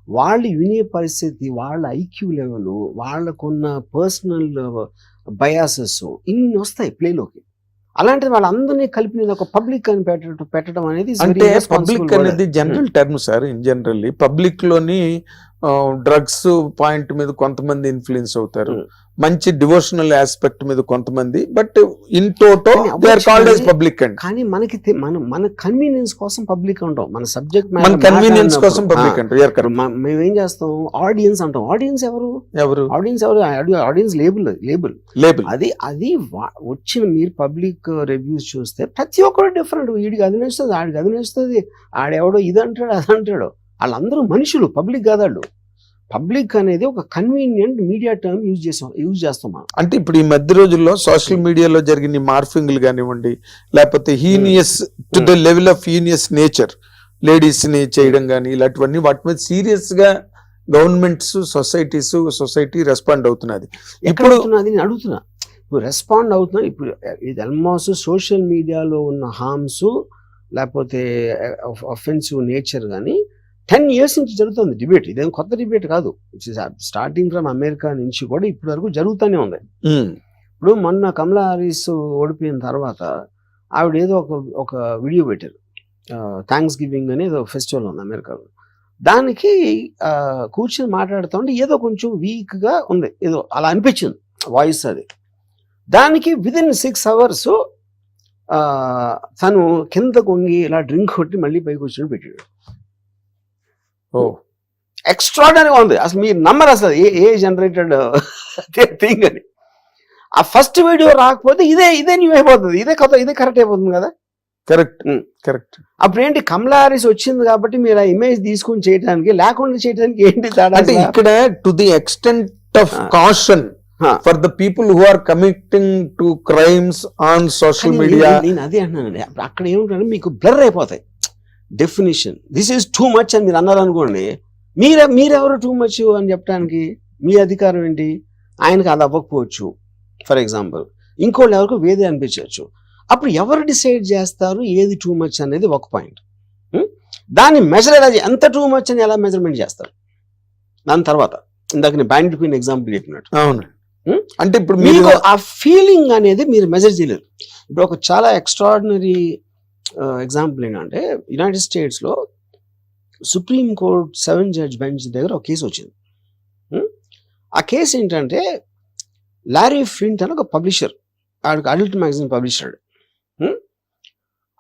[SPEAKER 1] వాళ్ళు వినే పరిస్థితి, వాళ్ళ ఐక్యూ లెవెల్, వాళ్ళకున్న పర్సనల్ బయాసెస్ ఇన్ని వస్తాయి ప్లేలోకి. అలాంటిది వాళ్ళందరినీ కలిపి నేను ఒక పబ్లిక్ అని పెట్టడం అనేది,
[SPEAKER 2] అంటే పబ్లిక్ అనేది general term sir. In generally public లోని డ్రగ్స్ పాయింట్ మీద కొంతమంది ఇన్ఫ్లుయెన్స్ అవుతారు, మంచి డివోషనల్ ఆస్పెక్ట్ మీద కొంతమంది, but in toto they are called as public అండి.
[SPEAKER 1] కానీ మనకి మన కన్వీనియన్స్ కోసం పబ్లిక్ అంటాం, మన సబ్జెక్ట్
[SPEAKER 2] మన కన్వీనియన్స్ కోసం పబ్లిక్ అంటారు.
[SPEAKER 1] మేము ఏం చేస్తాం, ఆడియన్స్ అంటాం. ఆడియన్స్ ఎవరు? Audience label. అది వచ్చిన మీరు పబ్లిక్ రివ్యూస్ చూస్తే ప్రతి ఒక్కరు డిఫరెంట్. వీడికి అది నచ్చుతుంది, ఆడికి అది నచ్చుతుంది, ఆడెవడో ఇది అంటాడు అది అంటాడు. వాళ్ళందరూ మనుషులు, పబ్లిక్ కాదు వాళ్ళు. పబ్లిక్ అనేది ఒక కన్వీనియంట్ మీడియా టర్మ్ యూజ్ చేస్తాం మనం.
[SPEAKER 2] అంటే ఇప్పుడు ఈ మధ్య రోజుల్లో సోషల్ మీడియాలో జరిగిన మార్ఫింగ్లు కానివ్వండి, లేకపోతే heinous to the level of heinous nature ladies ని చేయడం కానీ, ఇలాంటివన్నీ వాటి మీద సీరియస్ గా గవర్నమెంట్స్, సొసైటీ రెస్పాండ్ అవుతున్నది.
[SPEAKER 1] ఇప్పుడు నేను అడుగుతున్నా, ఇప్పుడు రెస్పాండ్ అవుతున్నా. ఇప్పుడు ఇది ఆల్మోస్ట్ సోషల్ మీడియాలో ఉన్న హార్మ్స్ లేకపోతే అఫెన్సివ్ నేచర్ కానీ 10 years నుంచి జరుగుతుంది డిబేట్. ఇదేం కొత్త డిబేట్ కాదు. స్టార్టింగ్ ఫ్రమ్ అమెరికా నుంచి కూడా ఇప్పటి వరకు జరుగుతూనే ఉంది. ఇప్పుడు మొన్న కమలా హారిస్ ఓడిపోయిన తర్వాత ఆవిడ ఏదో ఒక వీడియో పెట్టారు, థ్యాంక్స్ గివింగ్ అని ఏదో ఫెస్టివల్ ఉంది అమెరికాలో. దానికి కూర్చొని మాట్లాడుతూ ఉంటే ఏదో కొంచెం వీక్గా ఉంది, ఏదో అలా అనిపించింది వాయిస్. అది దానికి విదిన్ 6 hours తను కింద కొంగి ఇలా డ్రింక్ కొట్టి మళ్ళీ పైకి వచ్చి పెట్టాడు. ఎక్స్ట్రాడనరీగా ఉంది. అసలు మీరు నమ్మరు అసలు ఏ జనరేటెడ్ థింగ్ అని. ఆ ఫస్ట్ వీడియో రాకపోతే ఇదే న్యూ అయిపోతుంది, ఇదే కరెక్ట్ అయిపోతుంది కదా.
[SPEAKER 2] కరెక్ట్.
[SPEAKER 1] అప్పుడు ఏంటి, కమలా హారిస్ వచ్చింది కాబట్టి మీరు ఆ ఇమేజ్ తీసుకుని చేయడానికి, లేకుండా చేయడానికి ఏంటి తేడా?
[SPEAKER 2] అంటే ఇక్కడ to the extent of caution for the people who are committing to crimes on social media.
[SPEAKER 1] నేను అదే అంటున్నానండి. అక్కడ ఏమిటంటే మీకు బ్లర్ అయిపోతాయి definition. This is too much అని మీరు అన్నారనుకోండి, మీరెవరు టూ మచ్ అని చెప్పడానికి మీ అధికారం ఏంటి? ఆయనకు అది అవ్వకపోవచ్చు ఫర్ ఎగ్జాంపుల్, ఇంకోళ్ళు ఎవరికి వేదే అనిపించవచ్చు. అప్పుడు ఎవరు డిసైడ్ చేస్తారు ఏది టూ మచ్ అనేది ఒక పాయింట్. దాన్ని మెజర్ ఎలా, ఎంత టూ మచ్ అని ఎలా మెజర్మెంట్ చేస్తారు? దాని తర్వాత ఇందాక నేను బ్యాండ్ క్వీన్ ఎగ్జాంపుల్ చెప్పినట్టు.
[SPEAKER 2] అవును. అంటే ఇప్పుడు
[SPEAKER 1] మీకు ఆ ఫీలింగ్ అనేది మీరు మెజర్ చేయలేరు. ఇప్పుడు ఒక చాలా ఎక్స్ట్రాడినరీ ఎగ్జాంపుల్ ఏంటంటే, యునైటెడ్ స్టేట్స్లో సుప్రీం కోర్ట్ 7 judge బెంచ్ దగ్గర ఒక కేసు వచ్చింది. ఆ కేసు ఏంటంటే, లారీ ఫ్లింట్ అని ఒక పబ్లిషర్, ఆడికి అడల్ట్ మ్యాగజైన్ పబ్లిషర్.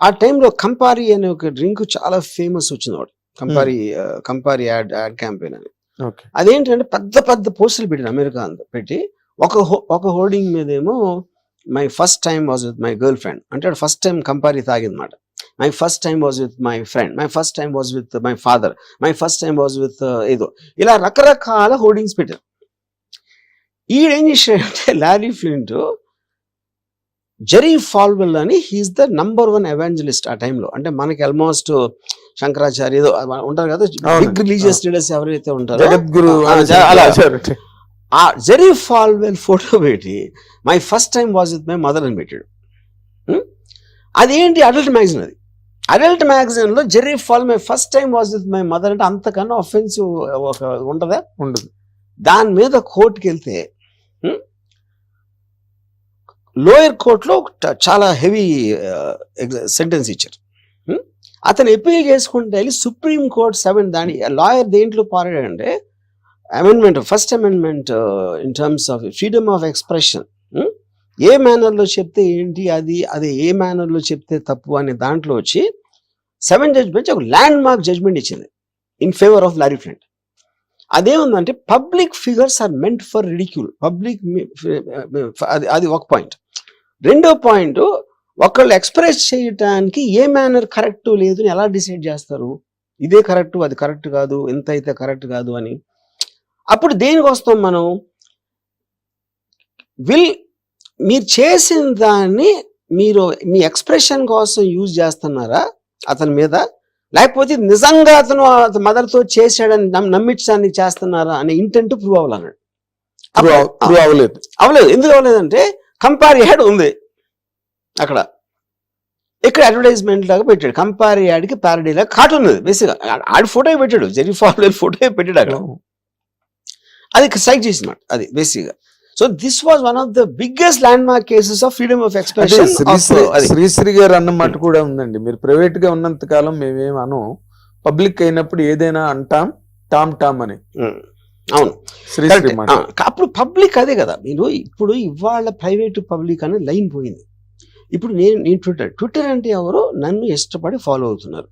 [SPEAKER 1] ఆ టైంలో కంపారీ అనే ఒక డ్రింక్ చాలా ఫేమస్ వచ్చింది. వాడు కంపారీ యాడ్ క్యాంపెయిన్ అని. అదేంటంటే పెద్ద పెద్ద పోస్టర్లు పెట్టారు అమెరికా అంతా పెట్టి, ఒక హోర్డింగ్ మీద ఏమో my first time was with my girlfriend అంటే ఫస్ట్ టైం కంపారీ తాగిందన్నమాట. My first time was with my friend, my first time was with my father, my first time was with ఏదో, ఇలా రకరకాల హోర్డింగ్స్ పెట్టారు. ఈడేం చేశాడంటే, లారీ ఫ్లింట్ జెరీ ఫాల్వెల్ అని, హీఈస్ ద #1 ఎవాంజలిస్ట్ ఆ టైంలో. అంటే మనకి ఆల్మోస్ట్ శంకరాచార్య ఏదో ఉంటారు కదా, బిగ్ రిలీజియస్ లీడర్స్ ఎవరైతే ఉంటారో, ఆ జెర్రీ ఫాల్వెల్ ఫోటో పెట్టి my first time was with my mother అని పెట్టాడు. అదేంటి అడల్ట్ మ్యాగజైన్, అది అడల్ట్ మ్యాగజైన్లో Jerry Fall my first time was with my mother అంటే అంతకన్నా ఒఫెన్సివ్ ఒక ఉంటుందా?
[SPEAKER 2] ఉండదు.
[SPEAKER 1] దాని మీద కోర్టుకి వెళ్తే లోయర్ కోర్టులో చాలా హెవీ సెంటెన్స్ ఇచ్చారు. అతను అపీల్ చేసుకుంటే వెళ్ళి సుప్రీం కోర్ట్ 7 దాని లాయర్ దేంట్లో పారాడంటే amendment, first amendment in terms of freedom of expression, ఏ మేనర్లో చెప్తే ఏంటి, అది ఏ మేనర్లో చెప్తే తప్పు అనే దాంట్లో వచ్చి 7 జడ్జ్మెంట్స్ ఒక ల్యాండ్ మార్క్ జడ్జ్మెంట్ ఇచ్చింది in favour of Larry Flint. అదేముందంటే public figures are meant for ridicule, public, అది ఒక పాయింట్. రెండో పాయింట్, ఒకళ్ళు ఎక్స్ప్రెస్ చేయటానికి ఏ మేనర్ కరెక్ట్ లేదు అని ఎలా డిసైడ్ చేస్తారు? ఇదే కరెక్ట్, అది కరెక్ట్ కాదు, ఎంత అయితే కరెక్ట్ కాదు అని. అప్పుడు దేనికి వస్తాం మనం? మీరు చేసిన దాన్ని మీరు మీ ఎక్స్ప్రెషన్ కోసం యూజ్ చేస్తున్నారా అతని మీద, లేకపోతే నిజంగా అతను మదర్తో చేశాడని నమ్మించడానికి చేస్తున్నారా అనే ఇంటెంట్ ప్రూవ్ అవ్వాలన్నాడు.
[SPEAKER 2] అవ్వలేదు.
[SPEAKER 1] ఎందుకు అవ్వలేదంటే కంపేర్ యాడ్ ఉంది అక్కడ, ఇక్కడ అడ్వర్టైజ్మెంట్ లాగా పెట్టాడు. కంపేర్ యాడ్కి ప్యారడీ లాగా కార్టూన్ ఉంది బేసిక్గా. ఆడి ఫోటో పెట్టాడు, జెర్రీ ఫాల్వెల్ ఫోటో పెట్టాడు అక్కడ. అది స్ట్రైక్ చేసినమాట అది బేసిక్గా. So this was one of the biggest land mark cases of freedom of expression.
[SPEAKER 2] Sri Sri గారు అన్నమాట కూడా ఉందండి. మీరు ప్రైవేట్ గా ఉన్నంత కాలం మేమేం అను, పబ్లిక్ అయినప్పుడు ఏదైనా అంటాం టామ్ టామ్ అని.
[SPEAKER 1] అవును, అప్పుడు పబ్లిక్ అదే కదా. మీరు ఇప్పుడు ఇవాళ ప్రైవేట్ పబ్లిక్ అనే లైన్ పోయింది. ఇప్పుడు నేను ట్విట్టర్ అంటే ఎవరు నన్ను ఇష్టపడి ఫాలో అవుతున్నారు,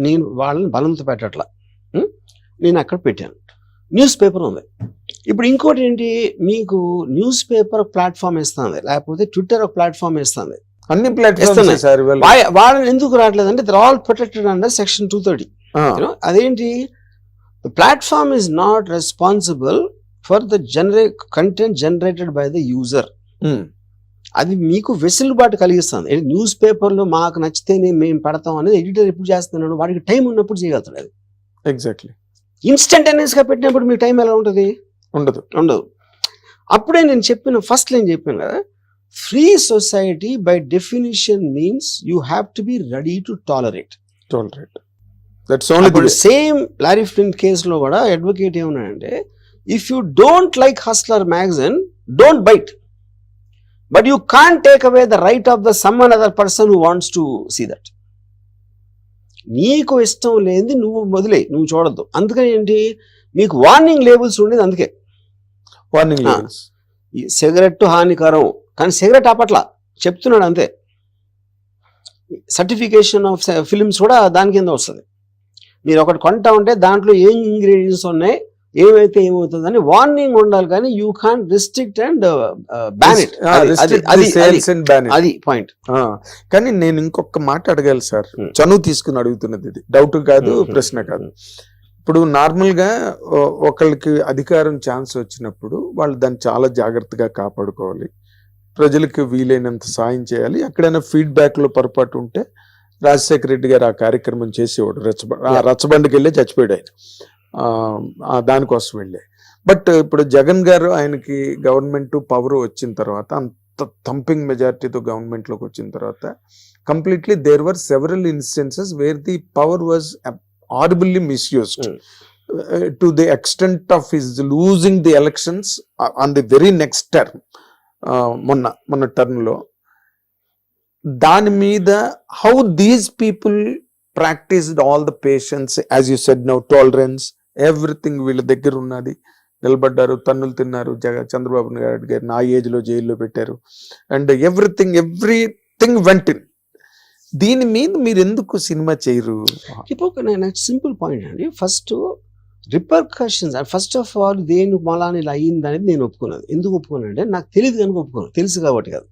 [SPEAKER 1] నేను వాళ్ళని బలంతో పెట్టట్లా, నేను అక్కడ పెట్టాను. న్యూస్ పేపర్ ఉంది. ఇప్పుడు ఇంకోటి ఏంటి, మీకు న్యూస్ పేపర్ ప్లాట్ఫామ్ ఇస్తుంది, లేకపోతే ట్విట్టర్ ఒక ప్లాట్ఫామ్ ఇస్తుంది,
[SPEAKER 2] అన్ని ప్లాట్ఫామ్స్.
[SPEAKER 1] వాళ్ళని ఎందుకు రావట్లేదు అంటే they are all protected under section 230. అదేంటి, the platform is not responsible for the content generated by the user. అది మీకు వెసులుబాటు కలిగిస్తుంది. న్యూస్ పేపర్లో మాకు నచ్చితేనే మేము పెడతాం అనేది ఎడిటర్ ఎప్పుడు చేస్తున్నాడు, వాడికి టైం ఉన్నప్పుడు చేయగలుగుతాడు. అది
[SPEAKER 2] ఎగ్జాక్ట్లీ
[SPEAKER 1] ఇన్స్టంటేనియస్ గా పెట్టినప్పుడు మీ టైం ఎలా ఉంటుంది? ఉండదు. అప్పుడే నేను ఫస్ట్ లైన్ చెప్పాను కదా, free society by definition means you have to be ready to tolerate. Same Larry Flynt కేసులో కూడా అడ్వకేట్ ఏమన్నాడంటే, if you don't like Hustler magazine don't buy it, but you can't take away the right of the some another person who wants to see that. నీకు ఇష్టం లేనిది నువ్వు వదిలే, నువ్వు చూడద్దు. అందుకని ఏంటి, మీకు వార్నింగ్ లేబుల్స్ ఉండేది. అందుకే
[SPEAKER 2] వార్నింగ్ లేబుల్స్.
[SPEAKER 1] సిగరెట్ హానికరం, కానీ సిగరెట్ ఆపట్ల చెప్తున్నాడు అంతే. సర్టిఫికేషన్ ఆఫ్ ఫిలిమ్స్ కూడా దాని కింద వస్తుంది. మీరు ఒకటి కొంటా ఉంటే దాంట్లో ఏం ఇంగ్రీడియంట్స్ ఉన్నాయి, ఏమైతే ఏమవుతుందని వార్నింగ్ ఉండాలి, కానీ you can't restrict and ban it. అది పాయింట్.
[SPEAKER 2] కానీ నేను ఇంకొక మాట అడగాలి సార్, చనువు తీసుకుని అడుగుతున్నది, ఇది డౌట్ కాదు, ప్రశ్న కాదు. ఇప్పుడు నార్మల్ గా ఒకళ్ళకి అధికారం ఛాన్స్ వచ్చినప్పుడు వాళ్ళు దాన్ని చాలా జాగ్రత్తగా కాపాడుకోవాలి, ప్రజలకు వీలైనంత సాయం చేయాలి. ఎక్కడైనా ఫీడ్బ్యాక్ లో పొరపాటు ఉంటే రాజశేఖర రెడ్డి గారు ఆ కార్యక్రమం చేసేవాడు, రచ్చబండకి వెళ్ళి చచ్చిపోయాడు ఆయన, దానికోసం వెళ్ళే. బట్ ఇప్పుడు జగన్ గారు ఆయనకి గవర్నమెంట్ పవర్ వచ్చిన తర్వాత, అంత థంపింగ్ మెజారిటీతో గవర్నమెంట్ లోకి వచ్చిన తర్వాత, completely there were several instances where the power was horribly misused to the extent of his losing the elections on the very next term. మొన్న టర్మ్ లో దాని మీద how these people practiced all the patience, as you said now, tolerance, everything వీళ్ళ దగ్గర ఉన్నది, నిలబడ్డారు, తన్నులు తిన్నారు. చంద్రబాబు నాయుడు గారు నా ఏజ్ లో జైల్లో పెట్టారు, అండ్ ఎవ్రీథింగ్ వెంట ఇన్. దీని మీద మీరు ఎందుకు సినిమా చేయరు?
[SPEAKER 1] ఇప్పుడు సింపుల్ పాయింట్ అండి. First repercussions, first of all దేని మలాని ఇలా అయ్యింది అనేది నేను ఒప్పుకున్నది. ఎందుకు ఒప్పుకున్నాను అంటే నాకు తెలియదు కనుక ఒప్పుకున్నాను, తెలుసు కాబట్టి కాదు.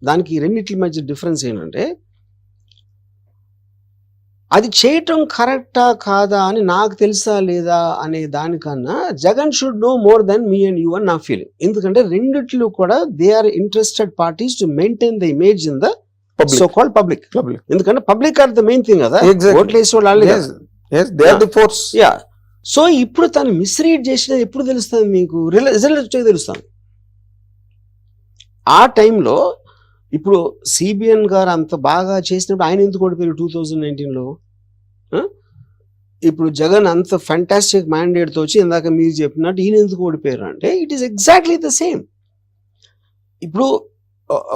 [SPEAKER 1] దానికి రెండింటి మధ్య డిఫరెన్స్ ఏంటంటే, అది చేయటం కరెక్టా కాదా అని నాకు తెలుసా లేదా అనే దానికన్నా Jagan should know more than me and you అని నా ఫీలింగ్. ఎందుకంటే రెండిట్లు కూడా they are interested parties to maintain the image in the so called public. ఎందుకంటే public are the main thing కదా, ఓట్లు వేసే వాళ్ళు. సో ఇప్పుడు తను మిస్రీడ్ చేసినది ఎప్పుడు తెలుస్తుంది మీకు? రిజల్ట్ వచ్చాక తెలుస్తుంది. ఆ టైంలో ఇప్పుడు సిబిఎన్ గారు అంత బాగా చేసినప్పుడు ఆయన ఎందుకు ఓడిపోయారు 2019లో? ఇప్పుడు జగన్ అంత ఫ్యాంటాస్టిక్ మ్యాండేట్తో వచ్చి ఇందాక మీరు చెప్పినట్టు ఈయన ఎందుకు ఓడిపోయారు అంటే it is exactly the same. ఇప్పుడు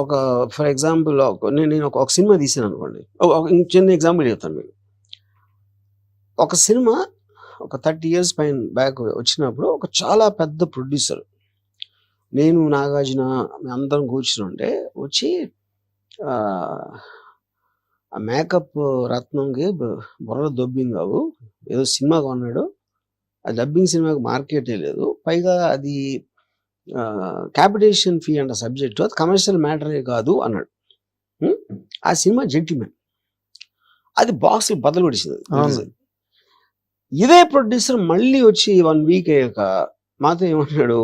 [SPEAKER 1] ఒక ఫర్ ఎగ్జాంపుల్ నేను ఒక సినిమా తీసాను అనుకోండి, చిన్న ఎగ్జాంపుల్ చెప్తాను మీకు. ఒక సినిమా ఒక 30 years బ్యాక్ వచ్చినప్పుడు ఒక చాలా పెద్ద ప్రొడ్యూసర్, నేను నాగార్జున అందరం కూర్చుని వచ్చి ఆ మేకప్ రత్నంకి బుర్ర దొబ్బింది బాబు, ఏదో సినిమా కొన్నాడు, ఆ డబ్బింగ్ సినిమాకి మార్కెటే లేదు, పైగా అది క్యాపిటేషన్ ఫీ అంట సబ్జెక్టు, అది కమర్షియల్ మ్యాటరే కాదు అన్నాడు. ఆ సినిమా జెంటిల్మెన్, అది బాక్స్ బదులు పడిచింది. ఇదే ప్రొడ్యూసర్ మళ్ళీ వచ్చి 1 week అయ్యాక మాతో ఏమన్నాడు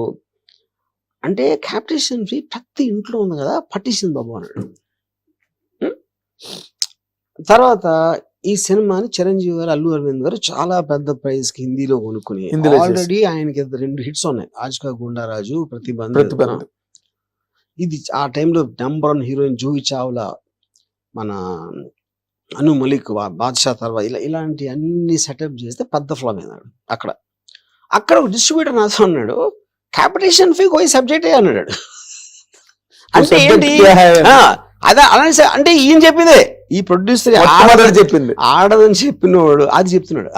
[SPEAKER 1] అంటే, క్యాపిటేషన్ ఫీ ప్రతి ఇంట్లో ఉంది కదా, పట్టించింది బాబు అన్నాడు. తర్వాత ఈ సినిమాని చిరంజీవి గారు, అల్లు అరవింద్ గారు చాలా పెద్ద ప్రైజ్ కి హిందీలో కొనుక్కుని ఆల్రెడీ ఆయనకి 2 hits ఉన్నాయి, ఆజ్కా గుండారాజు, ప్రతిబంధ. ఇది ఆ టైంలో #1 హీరోయిన్ జూహీ చావ్లా, మన అను మలిక్, బాద్షా తర్వాత ఇలాంటి అన్ని సెటప్ చేస్తే పెద్ద ఫ్లాప్ అయినాడు. అక్కడ ఒక డిస్ట్రిబ్యూటర్ నాతో అన్నాడు, క్యాపిటేషన్ ఫీ కోయి సబ్జెక్టే అన్నాడు. అంటే ఏంటి అదే అలా అంటే ఈయన చెప్పిందే, ఈ ప్రొడ్యూసర్
[SPEAKER 2] చెప్పింది
[SPEAKER 1] ఆడదని చెప్పినవాడు అది చెప్తున్నాడు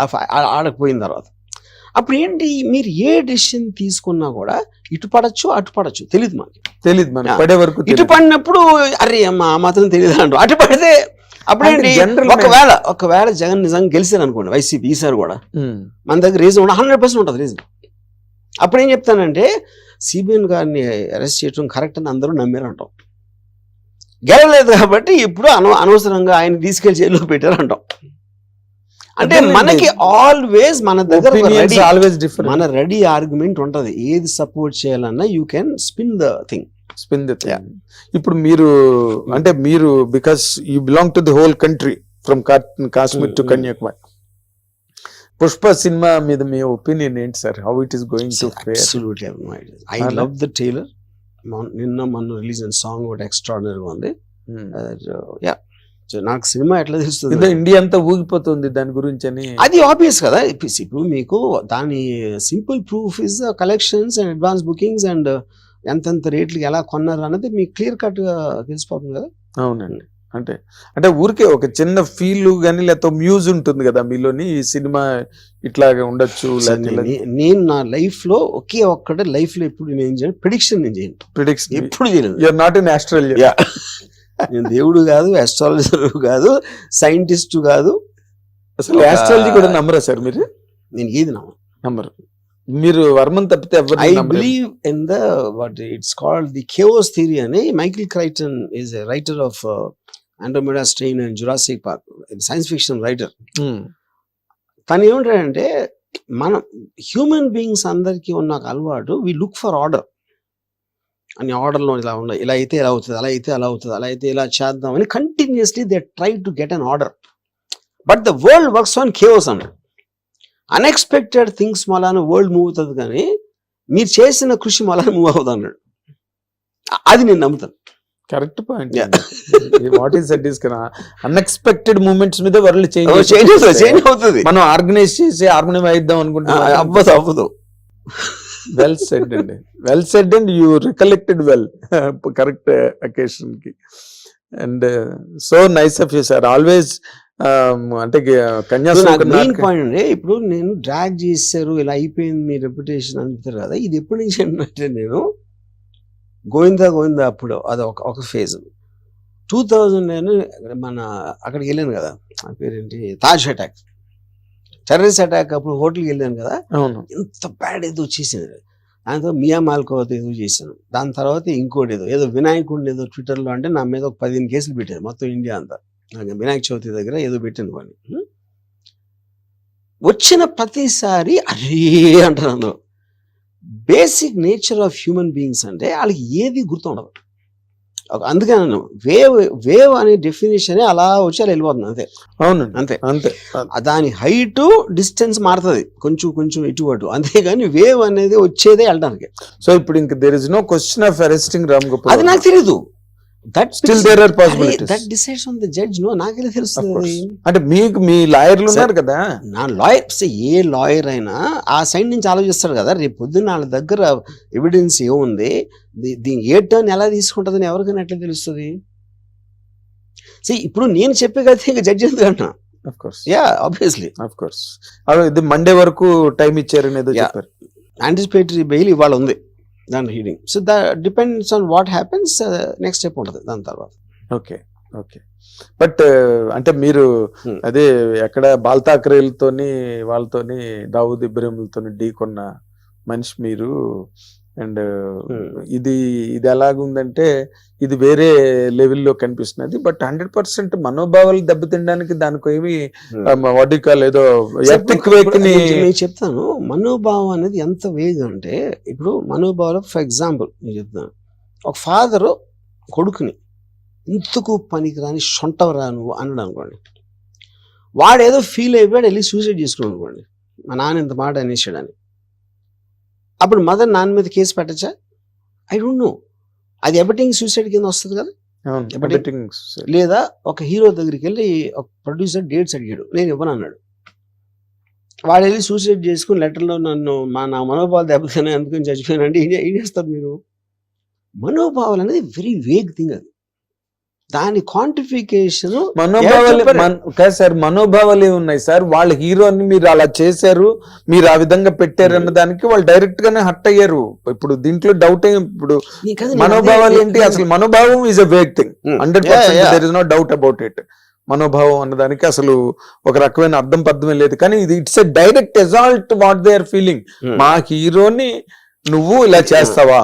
[SPEAKER 1] ఆడకపోయిన తర్వాత. అప్పుడు ఏంటి, మీరు ఏ డెసిషన్ తీసుకున్నా కూడా ఇటు పడచ్చు అటు పడచ్చు, తెలియదు మనకి
[SPEAKER 2] పడే వరకు.
[SPEAKER 1] ఇటు పడినప్పుడు అరే అమ్మా మాత్రం తెలియదు అంటారు, అటు పడితే అప్పుడేంటి, ఒకవేళ జగన్ నిజంగా గెలిచారు అనుకోండి వైసీపీ ఈసారి కూడా, మన దగ్గర రీజన్ 100% ఉంటుంది రీజన్. అప్పుడు ఏం చెప్తానంటే, సిబిఎన్ గారిని అరెస్ట్ చేయడం కరెక్ట్ అని అందరూ నమ్మారు అంటాం, గెలలేదు కాబట్టి ఇప్పుడు అనవసరంగా ఆయన తీసుకెళ్లి జైల్లో పెట్టారు అంటాం. అంటే మనకి ఆల్వేస్ మన దగ్గర మన రెడీ ఆర్గ్యుమెంట్ ఉంటది, ఏది సపోర్ట్ చేయాలన్నా you can spin the thing.
[SPEAKER 2] ఇప్పుడు మీరు అంటే మీరు because you belong to the whole country from Kashmir to Kanyakumari, Pushpa cinema మీద మీ ఒపీనియన్ ఏంటి sir? How it is going to fair?
[SPEAKER 1] Absolutely I love the trailer. మొన్న రిలీజ్ అయిన సాంగ్ ఒకటి ఎక్స్ట్రాడినరీగా ఉంది. నాకు సినిమా ఎట్లా తెలుస్తుంది,
[SPEAKER 2] ఇండియా అంతా ఊగిపోతుంది దాని గురించి అని.
[SPEAKER 1] అది ఆబ్వియస్ కదా. ఇప్పుడు మీకు దాని simple proof is collections and advance bookings and ఎంతెంత రేట్లకి ఎలా కొన్నారు అన్నది మీకు క్లియర్ కట్ గా తెలిసిపోతుంది కదా.
[SPEAKER 2] అవునండి, అంటే ఊరికే ఒక చిన్న ఫీల్ గానీ లేకపోతే మ్యూజ్ ఉంటుంది కదా మీలోని, ఈ సినిమా ఇట్లాగా ఉండొచ్చు.
[SPEAKER 1] నేను నా లైఫ్ లో ఒక్కటే లైఫ్ లో ఎప్పుడు నేను చేయను, ప్రిడిక్షన్ ఎప్పుడు చేయలేదు.
[SPEAKER 2] You're not an astrologer.
[SPEAKER 1] నేను దేవుడు కాదు, ఆస్ట్రాలజర్ కాదు, సైంటిస్ట్ కాదు,
[SPEAKER 2] అసలు ఆస్ట్రాలజీ కూడా నమ్మరా సార్ మీరు?
[SPEAKER 1] నేను ఏది
[SPEAKER 2] నమ్మరు. మీరు వర్మన్ తప్పితే
[SPEAKER 1] I believe in the what it's called the chaos theory అని. Michael Crichton is a writer of Andromeda Strain and Jurassic Park, science fiction writer. తను ఏమంటాడంటే, మనం హ్యూమన్ బీయింగ్స్ అందరికీ ఉన్న అలవాటు, వి లుక్ ఫర్ ఆర్డర్ అని. ఆర్డర్లో ఇలా ఉన్నాయి, ఇలా అయితే ఎలా అవుతుంది, అలా అయితే అలా అవుతుంది, అలా అయితే ఇలా చేద్దామని continuously they try to get an order. But the world works on chaos అన్నాడు. అన్ఎక్స్పెక్టెడ్ థింగ్స్ మళ్ళా వరల్డ్ మూవ్ అవుతుంది, కానీ మీరు చేసిన కృషి మళ్ళా మూవ్ అవుతుంది అన్నాడు. అది నేను నమ్ముతాను.
[SPEAKER 2] Correct point. What is that is కదా, అన్ఎక్స్పెక్టెడ్ మూమెంట్స్ మీద వరల్డ్ చేంజ్
[SPEAKER 1] అవుతుంది.
[SPEAKER 2] మనం ఆర్గనైజ్ చేసి ఆర్గనైజ్ అయిద్దాం అనుకుంటున్నాం,
[SPEAKER 1] అవ్వదు.
[SPEAKER 2] వెల్ సెడ్ అండి, well said and you recollected well, correct occasion కి. And so nice of you sir, always. అంటే
[SPEAKER 1] మెయిన్ పాయింట్ అండి, ఇప్పుడు నేను డ్రాగ్ చేశారు ఇలా అయిపోయింది మీ రెప్యుటేషన్ అనుకుంటారు కదా, ఇది ఎప్పటి నుంచి అంటే నేను గోవిందా అప్పుడు అది ఒక ఫేజ్. 2009 మన అక్కడికి వెళ్ళాను కదా, ఆ పేరేంటి, తాజ్ అటాక్, టెర్రరిస్ట్ అటాక్ అప్పుడు హోటల్కి వెళ్ళాను కదా, ఎంత బ్యాడ్ ఏదో చేసింది. దాంతో మియా మాల్కోవతో ఏదో చేశాను, దాని తర్వాత ఇంకోటి ఏదో వినాయకుడిని ఏదో ట్విట్టర్లో అంటే నా మీద ఒక 15 కేసులు పెట్టారు మొత్తం ఇండియా అంతా. వినాయక చవితి దగ్గర ఏదో పెట్టింది వాడిని. వచ్చిన ప్రతిసారి అరే అంటారు అందులో. Basic nature of human beings అంటే వాళ్ళకి ఏది గుర్తుండదు. అందుకే నన్ను వేవ్ అనే డెఫినేషన్ అలా వచ్చి అలా వెళ్ళిపోతుంది అంతే.
[SPEAKER 2] అవునండి,
[SPEAKER 1] అంతే
[SPEAKER 2] అంతే.
[SPEAKER 1] దాని హైట్ డిస్టెన్స్ మారుతుంది కొంచెం కొంచెం ఇటు అటు, అంతేగాని వేవ్ అనేది వచ్చేదే వెళ్ళడానికి.
[SPEAKER 2] సో ఇప్పుడు ఇంక there is no question of arresting Ram Gopal
[SPEAKER 1] అది నాకు తెలీదు.
[SPEAKER 2] Still there are possibilities.
[SPEAKER 1] That decides on the judge. No, నాకెలా తెలుస్తుంది?
[SPEAKER 2] అంటే మీకు మీ లాయర్లు ఉన్నారు కదా.
[SPEAKER 1] నా లాయర్, ఏ లాయర్ అయినా ఆ సైడ్ నుంచి ఆలోచిస్తాడు కదా. రేపు పొద్దున్న వాళ్ళ దగ్గర ఎవిడెన్స్ ఏముంది, దీని ఏ టర్న్ ఎలా తీసుకుంటుందని ఎవరికైనా ఎట్లా తెలుస్తుంది? ఇప్పుడు నేను చెప్పే కదా ఇంకా జడ్జి ఎందుకంటున్నా.
[SPEAKER 2] Of course,
[SPEAKER 1] yeah, obviously,
[SPEAKER 2] of course. ఇది మండే వరకు టైం ఇచ్చారని ఏదో చెప్పారు.
[SPEAKER 1] యాంటిసిపేటరీ బెయిల్ ఇవాళ ఉంది దాని hearing. So depends on what happens, next step ఉంటుంది దాని తర్వాత.
[SPEAKER 2] Okay, okay. బట్ అంటే మీరు అదే ఎక్కడ బాల్తాకరేలతోని వాళ్ళతోని దావూద్ ఇబ్రహీంలతోని ఢీకొన్న మనిషి మీరు. అండ్ ఇది ఎలాగుందంటే ఇది వేరే లెవెల్లో కనిపిస్తున్నది. బట్ 100% మనోభావాలు దెబ్బతినడానికి దానికి ఏమి వాటికాల్ ఏదో ఎథిక్ వేక్ని
[SPEAKER 1] నేను చెప్తాను. మనోభావం అనేది ఎంత వేగ్ అంటే, ఇప్పుడు మనోభావాలు ఫర్ ఎగ్జాంపుల్ నేను చెప్తాను. ఒక ఫాదరు కొడుకుని ఇంతకు పనికిరాని సొంటవరా నువ్వు అన్నాడు అనుకోండి, వాడేదో ఫీల్ అయిపోయాడు, వెళ్ళి సూసైడ్ చేసుకున్నాడు అనుకోండి, మా నాన్న ఇంత మాట అనేసాడని. అప్పుడు మదర్ నాన్న మీద కేసు పెట్టచ్చా? I don't no. అది ఎబటింగ్ సూసైడ్ కింద వస్తుంది కదా. లేదా ఒక హీరో దగ్గరికి వెళ్ళి ఒక ప్రొడ్యూసర్ డేట్స్ అడిగాడు, నేను ఇవ్వను అన్నాడు. వాడు వెళ్ళి సూసైడ్ చేసుకుని లెటర్లో నా మనోభావాలు దెబ్బతిన్నాయి అందుకని చచ్చిపోయానంటే ఏం చేస్తారు మీరు? మనోభావాలు అనేది వెరీ వేగ్ థింగ్. అది దాని క్వాంటిఫికేషన్
[SPEAKER 2] మనోభావాలు కాదు సార్, మనోభావాలు ఉన్నాయి సార్. వాళ్ళ హీరోని మీరు అలా చేశారు, మీరు ఆ విధంగా పెట్టారు అన్న దానికి వాళ్ళు డైరెక్ట్ గానే హట్ అయ్యారు. ఇప్పుడు దీంట్లో డౌట్ ఇప్పుడు మనోభావాలు ఏంటి? అసలు మనోభావం is a vague thing. 100% there is no doubt about it. మనోభావం అన్నదానికి అసలు ఒక రకమైన అర్థం పద్ధమే లేదు. కానీ ఇది it's a direct assault what they are feeling. మా హీరోని నువ్వు ఇలా చేస్తావా,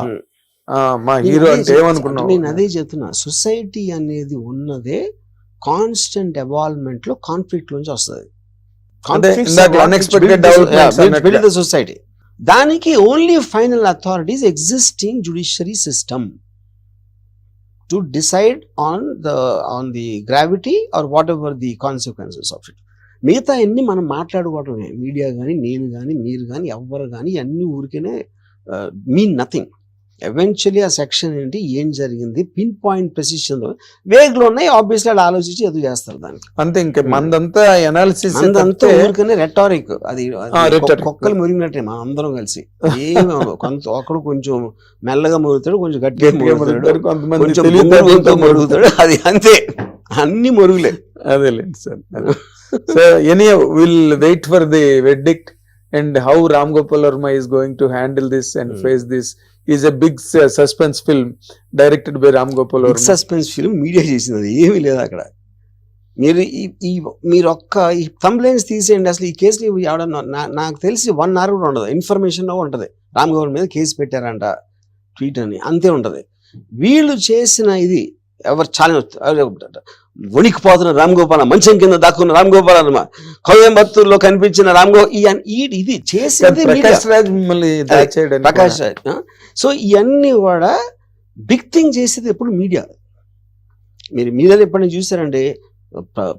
[SPEAKER 2] మా హీరో అంటే ఏమనుకున్నావు?
[SPEAKER 1] నేను అదే చెప్తున్నా. సొసైటీ అనేది ఉన్నదే కాన్స్టెంట్ ఎవాల్వ్మెంట్ లో, కాన్ఫ్లిక్ట్ నుంచి వస్తుంది. సొసైటీ దానికి only final authorities existing judiciary system to decide on the gravity or whatever the consequences of it. మిగతా అన్ని మనం మాట్లాడుకోవటమే. మీడియా కానీ, నేను కానీ, మీరు కానీ, ఎవ్వరు కానీ అన్ని ఊరికేనే మీన్ నథింగ్. ఎవెన్చువల్లీ ఆ సెక్షన్ ఏంటి, ఏం జరిగింది, పిన్ పాయింట్ ప్రెసిషన్ వేగ్లో ఉన్నాయి. ఆబ్వియస్లీ వాళ్ళు ఆలోచించి ఎదురు చేస్తారు దానికి.
[SPEAKER 2] అంతే. ఇంకా మందంతా ఎనాలిసిస్,
[SPEAKER 1] అంతా ఊరికనే రెటారిక్. అది కుక్కలు మురిగినట్టే మనం అందరం కలిసి. ఏమి కొంత ఒకడు కొంచెం మెల్లగా మురుగుతాడు, కొంచెం గట్టిగా మురుగుతాడు, కొంచెం మురుగుతాడు. అది అంతే, అన్ని మురుగులే.
[SPEAKER 2] అదేలేండి sir. So anyhow will wait for the verdict and how Ram Gopal Varma is going to handle this and face this is a big suspense film directed by Ram Gopal Varma.
[SPEAKER 1] Suspense film media చేసింది, అది ఏమీ లేదు అక్కడ. మీరు ఒక్క ఈ కంప్లైంట్స్ తీసేయండి. అసలు ఈ కేసులు ఎవడన్నా నాకు తెలిసి 1 hour కూడా ఉండదు, ఇన్ఫర్మేషన్ ఉంటుంది. రామ్ గోపాల్ మీద కేసు పెట్టారంట, ట్వీట్ అని, అంతే ఉంటుంది. వీళ్ళు చేసిన ఇది ఎవరు చాలా వణికిపోతున్న రామ్ గోపాల్, మంచం కింద దాక్కున్న రామ్ గోపాల్ అన్నమా, కోయంబత్తూరులో కనిపించిన రామ్ గోపాల్, ఇది చేసింది ప్రకాష్ రాజ్. సో ఇవన్నీ కూడా బిగ్ థింగ్ చేసేది ఎప్పుడు మీడియా. మీరు మీడియాలో ఎప్పుడైనా చూసారంటే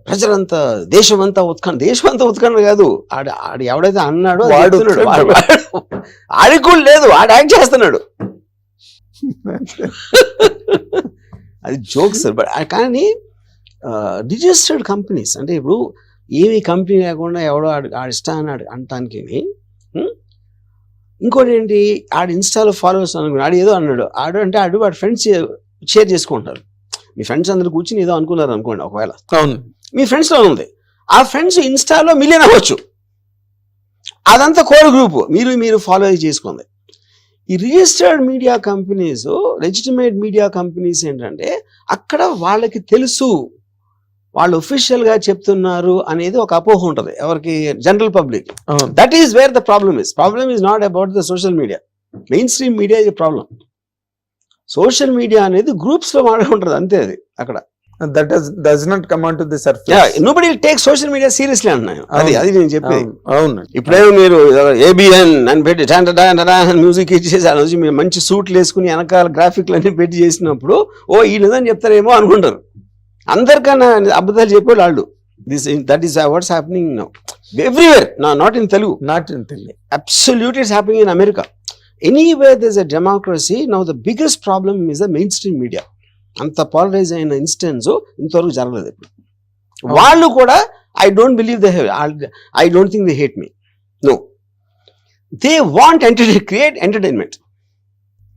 [SPEAKER 1] ప్రజలంతా దేశమంతా ఉత్కంఠ కాదు. ఆడు ఎవడైతే అన్నాడో ఆడికి కూడా లేదు, ఆడు యాక్ట్ చేస్తున్నాడు. అది జోక్ సార్. బట్ కానీ రిజిస్టర్డ్ కంపెనీస్ అంటే ఇప్పుడు ఏమి కంపెనీ లేకుండా ఎవడో ఆడిస్తాను అంటానికి. ఇంకోటి ఏంటి, ఆడు ఇన్స్టాలో ఫాలోవర్స్ అనుకున్నాడు, ఆడు ఏదో అన్నాడు, వాడి ఫ్రెండ్స్ షేర్ చేసుకుంటారు. మీ ఫ్రెండ్స్ అందరు కూర్చుని ఏదో అనుకున్నారు అనుకోండి, ఒకవేళ మీ ఫ్రెండ్స్లో ఉంది, ఆ ఫ్రెండ్స్ ఇన్స్టాలో మిలియన్ అవ్వచ్చు. అదంతా కోర్ గ్రూప్, మీరు ఫాలో చేసుకుంది. ఈ registered media companies, legitimate media companies ఏంటంటే అక్కడ వాళ్ళకి తెలుసు, వాళ్ళు ఒఫిషియల్ గా చెప్తున్నారు అనేది ఒక అపోహ ఉంటుంది ఎవరికి, general public. That is where the problem is. Problem is not about the social media. Main stream media ఇది ప్రాబ్లం. సోషల్ మీడియా అనేది గ్రూప్స్ లో మాట్లాడుకుంటుంది అంతే. అది అక్కడ
[SPEAKER 2] that does not come onto the surface.
[SPEAKER 1] Nobody take social media seriously అన్నాను. అది నేను చెప్పేది.
[SPEAKER 2] అవును.
[SPEAKER 1] ఇప్పుడేమో మీరు ఏబిఎన్ అని పెట్టి మ్యూజిక్ ఇచ్చేసి ఆ రోజు మీరు మంచి సూట్లు వేసుకుని వెనకాల గ్రాఫిక్లు అన్ని పెట్టి చేసినప్పుడు ఈయనదని చెప్తారేమో అనుకుంటారు. అందరికన్నా అబద్ధాలు చెప్పేవాళ్ళు వాళ్ళు. That is what's happening now everywhere, not in Telugu. Absolutely it's happening in America. Anywhere there's a democracy, now the biggest problem is the mainstream media. అంత పాలరైజ్ అయిన ఇన్స్టెన్స్ ఇంతవరకు జరగలేదు. ఇప్పుడు వాళ్ళు కూడా I don't believe they I don't think they hate me. No, they want create entertainment.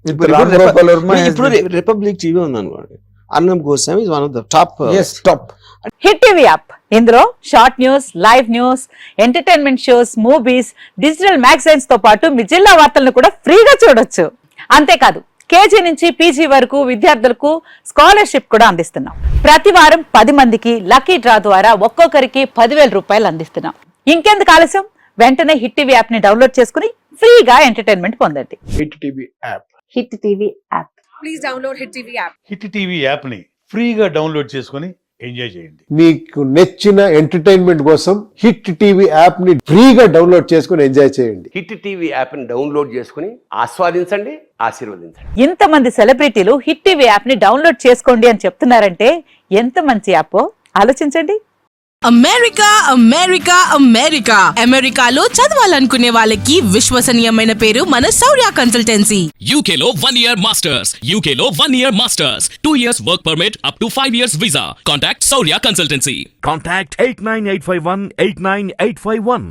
[SPEAKER 1] ఇప్పుడు రిపబ్లిక్ టీవీ ఉంది అనుకోండి, Arnab Goswami is one of the top.
[SPEAKER 3] Hit TV app, ఇందులో short news, live news, entertainment shows, movies, digital magazines తో పాటు మీ జిల్లా వార్తలను కూడా ఫ్రీగా చూడొచ్చు. అంతేకాదు కేజీ నుంచి పీజీ వరకు విద్యార్థులకు స్కాలర్షిప్ కూడా అందిస్తున్నాం. ప్రతి వారం 10 మందికి లక్కీ డ్రా ద్వారా ఒక్కొక్కరికి 10,000 రూపాయలు అందిస్తున్నాం. ఇంకెందుకు ఆలస్యం, వెంటనే హిట్ టీవీ యాప్ ని డౌన్లోడ్ చేసుకుని ఫ్రీగా ఎంటర్టైన్మెంట్ పొందండి.
[SPEAKER 4] Hit TV app.
[SPEAKER 3] Hit TV app.
[SPEAKER 5] Please download hit TV app.
[SPEAKER 6] Hit TV app ని ఫ్రీగా డౌన్లోడ్ చేసుకొని ఎంజాయ్ చేయండి.
[SPEAKER 4] మీకు నచ్చిన ఎంటర్టైన్మెంట్ కోసం హిట్ టీవీ యాప్ ని ఫ్రీగా డౌన్లోడ్ చేసుకుని ఎంజాయ్ చేయండి.
[SPEAKER 7] హిట్ టీవీ యాప్ ని డౌన్లోడ్ చేసుకుని ఆస్వాదించండి, ఆశీర్వదించండి.
[SPEAKER 3] ఇంతమంది సెలబ్రిటీలు హిట్ టీవీ యాప్ ని డౌన్లోడ్ చేసుకోండి అని చెప్తున్నారంటే ఎంత మంచి యాప్ ఆలోచించండి.
[SPEAKER 8] అమెరికా అమెరికా అమెరికా అమెరికాలో చదవాలనుకునే వాళ్ళకి విశ్వసనీయమైన పేరు మన శౌర్య కన్సల్టెన్సీ.
[SPEAKER 9] UK లో 1 year masters, UK లో 1 year masters, 2 years work permit up to 5 years visa. Contact Saurya Consultancy.
[SPEAKER 10] Contact 89851 89851.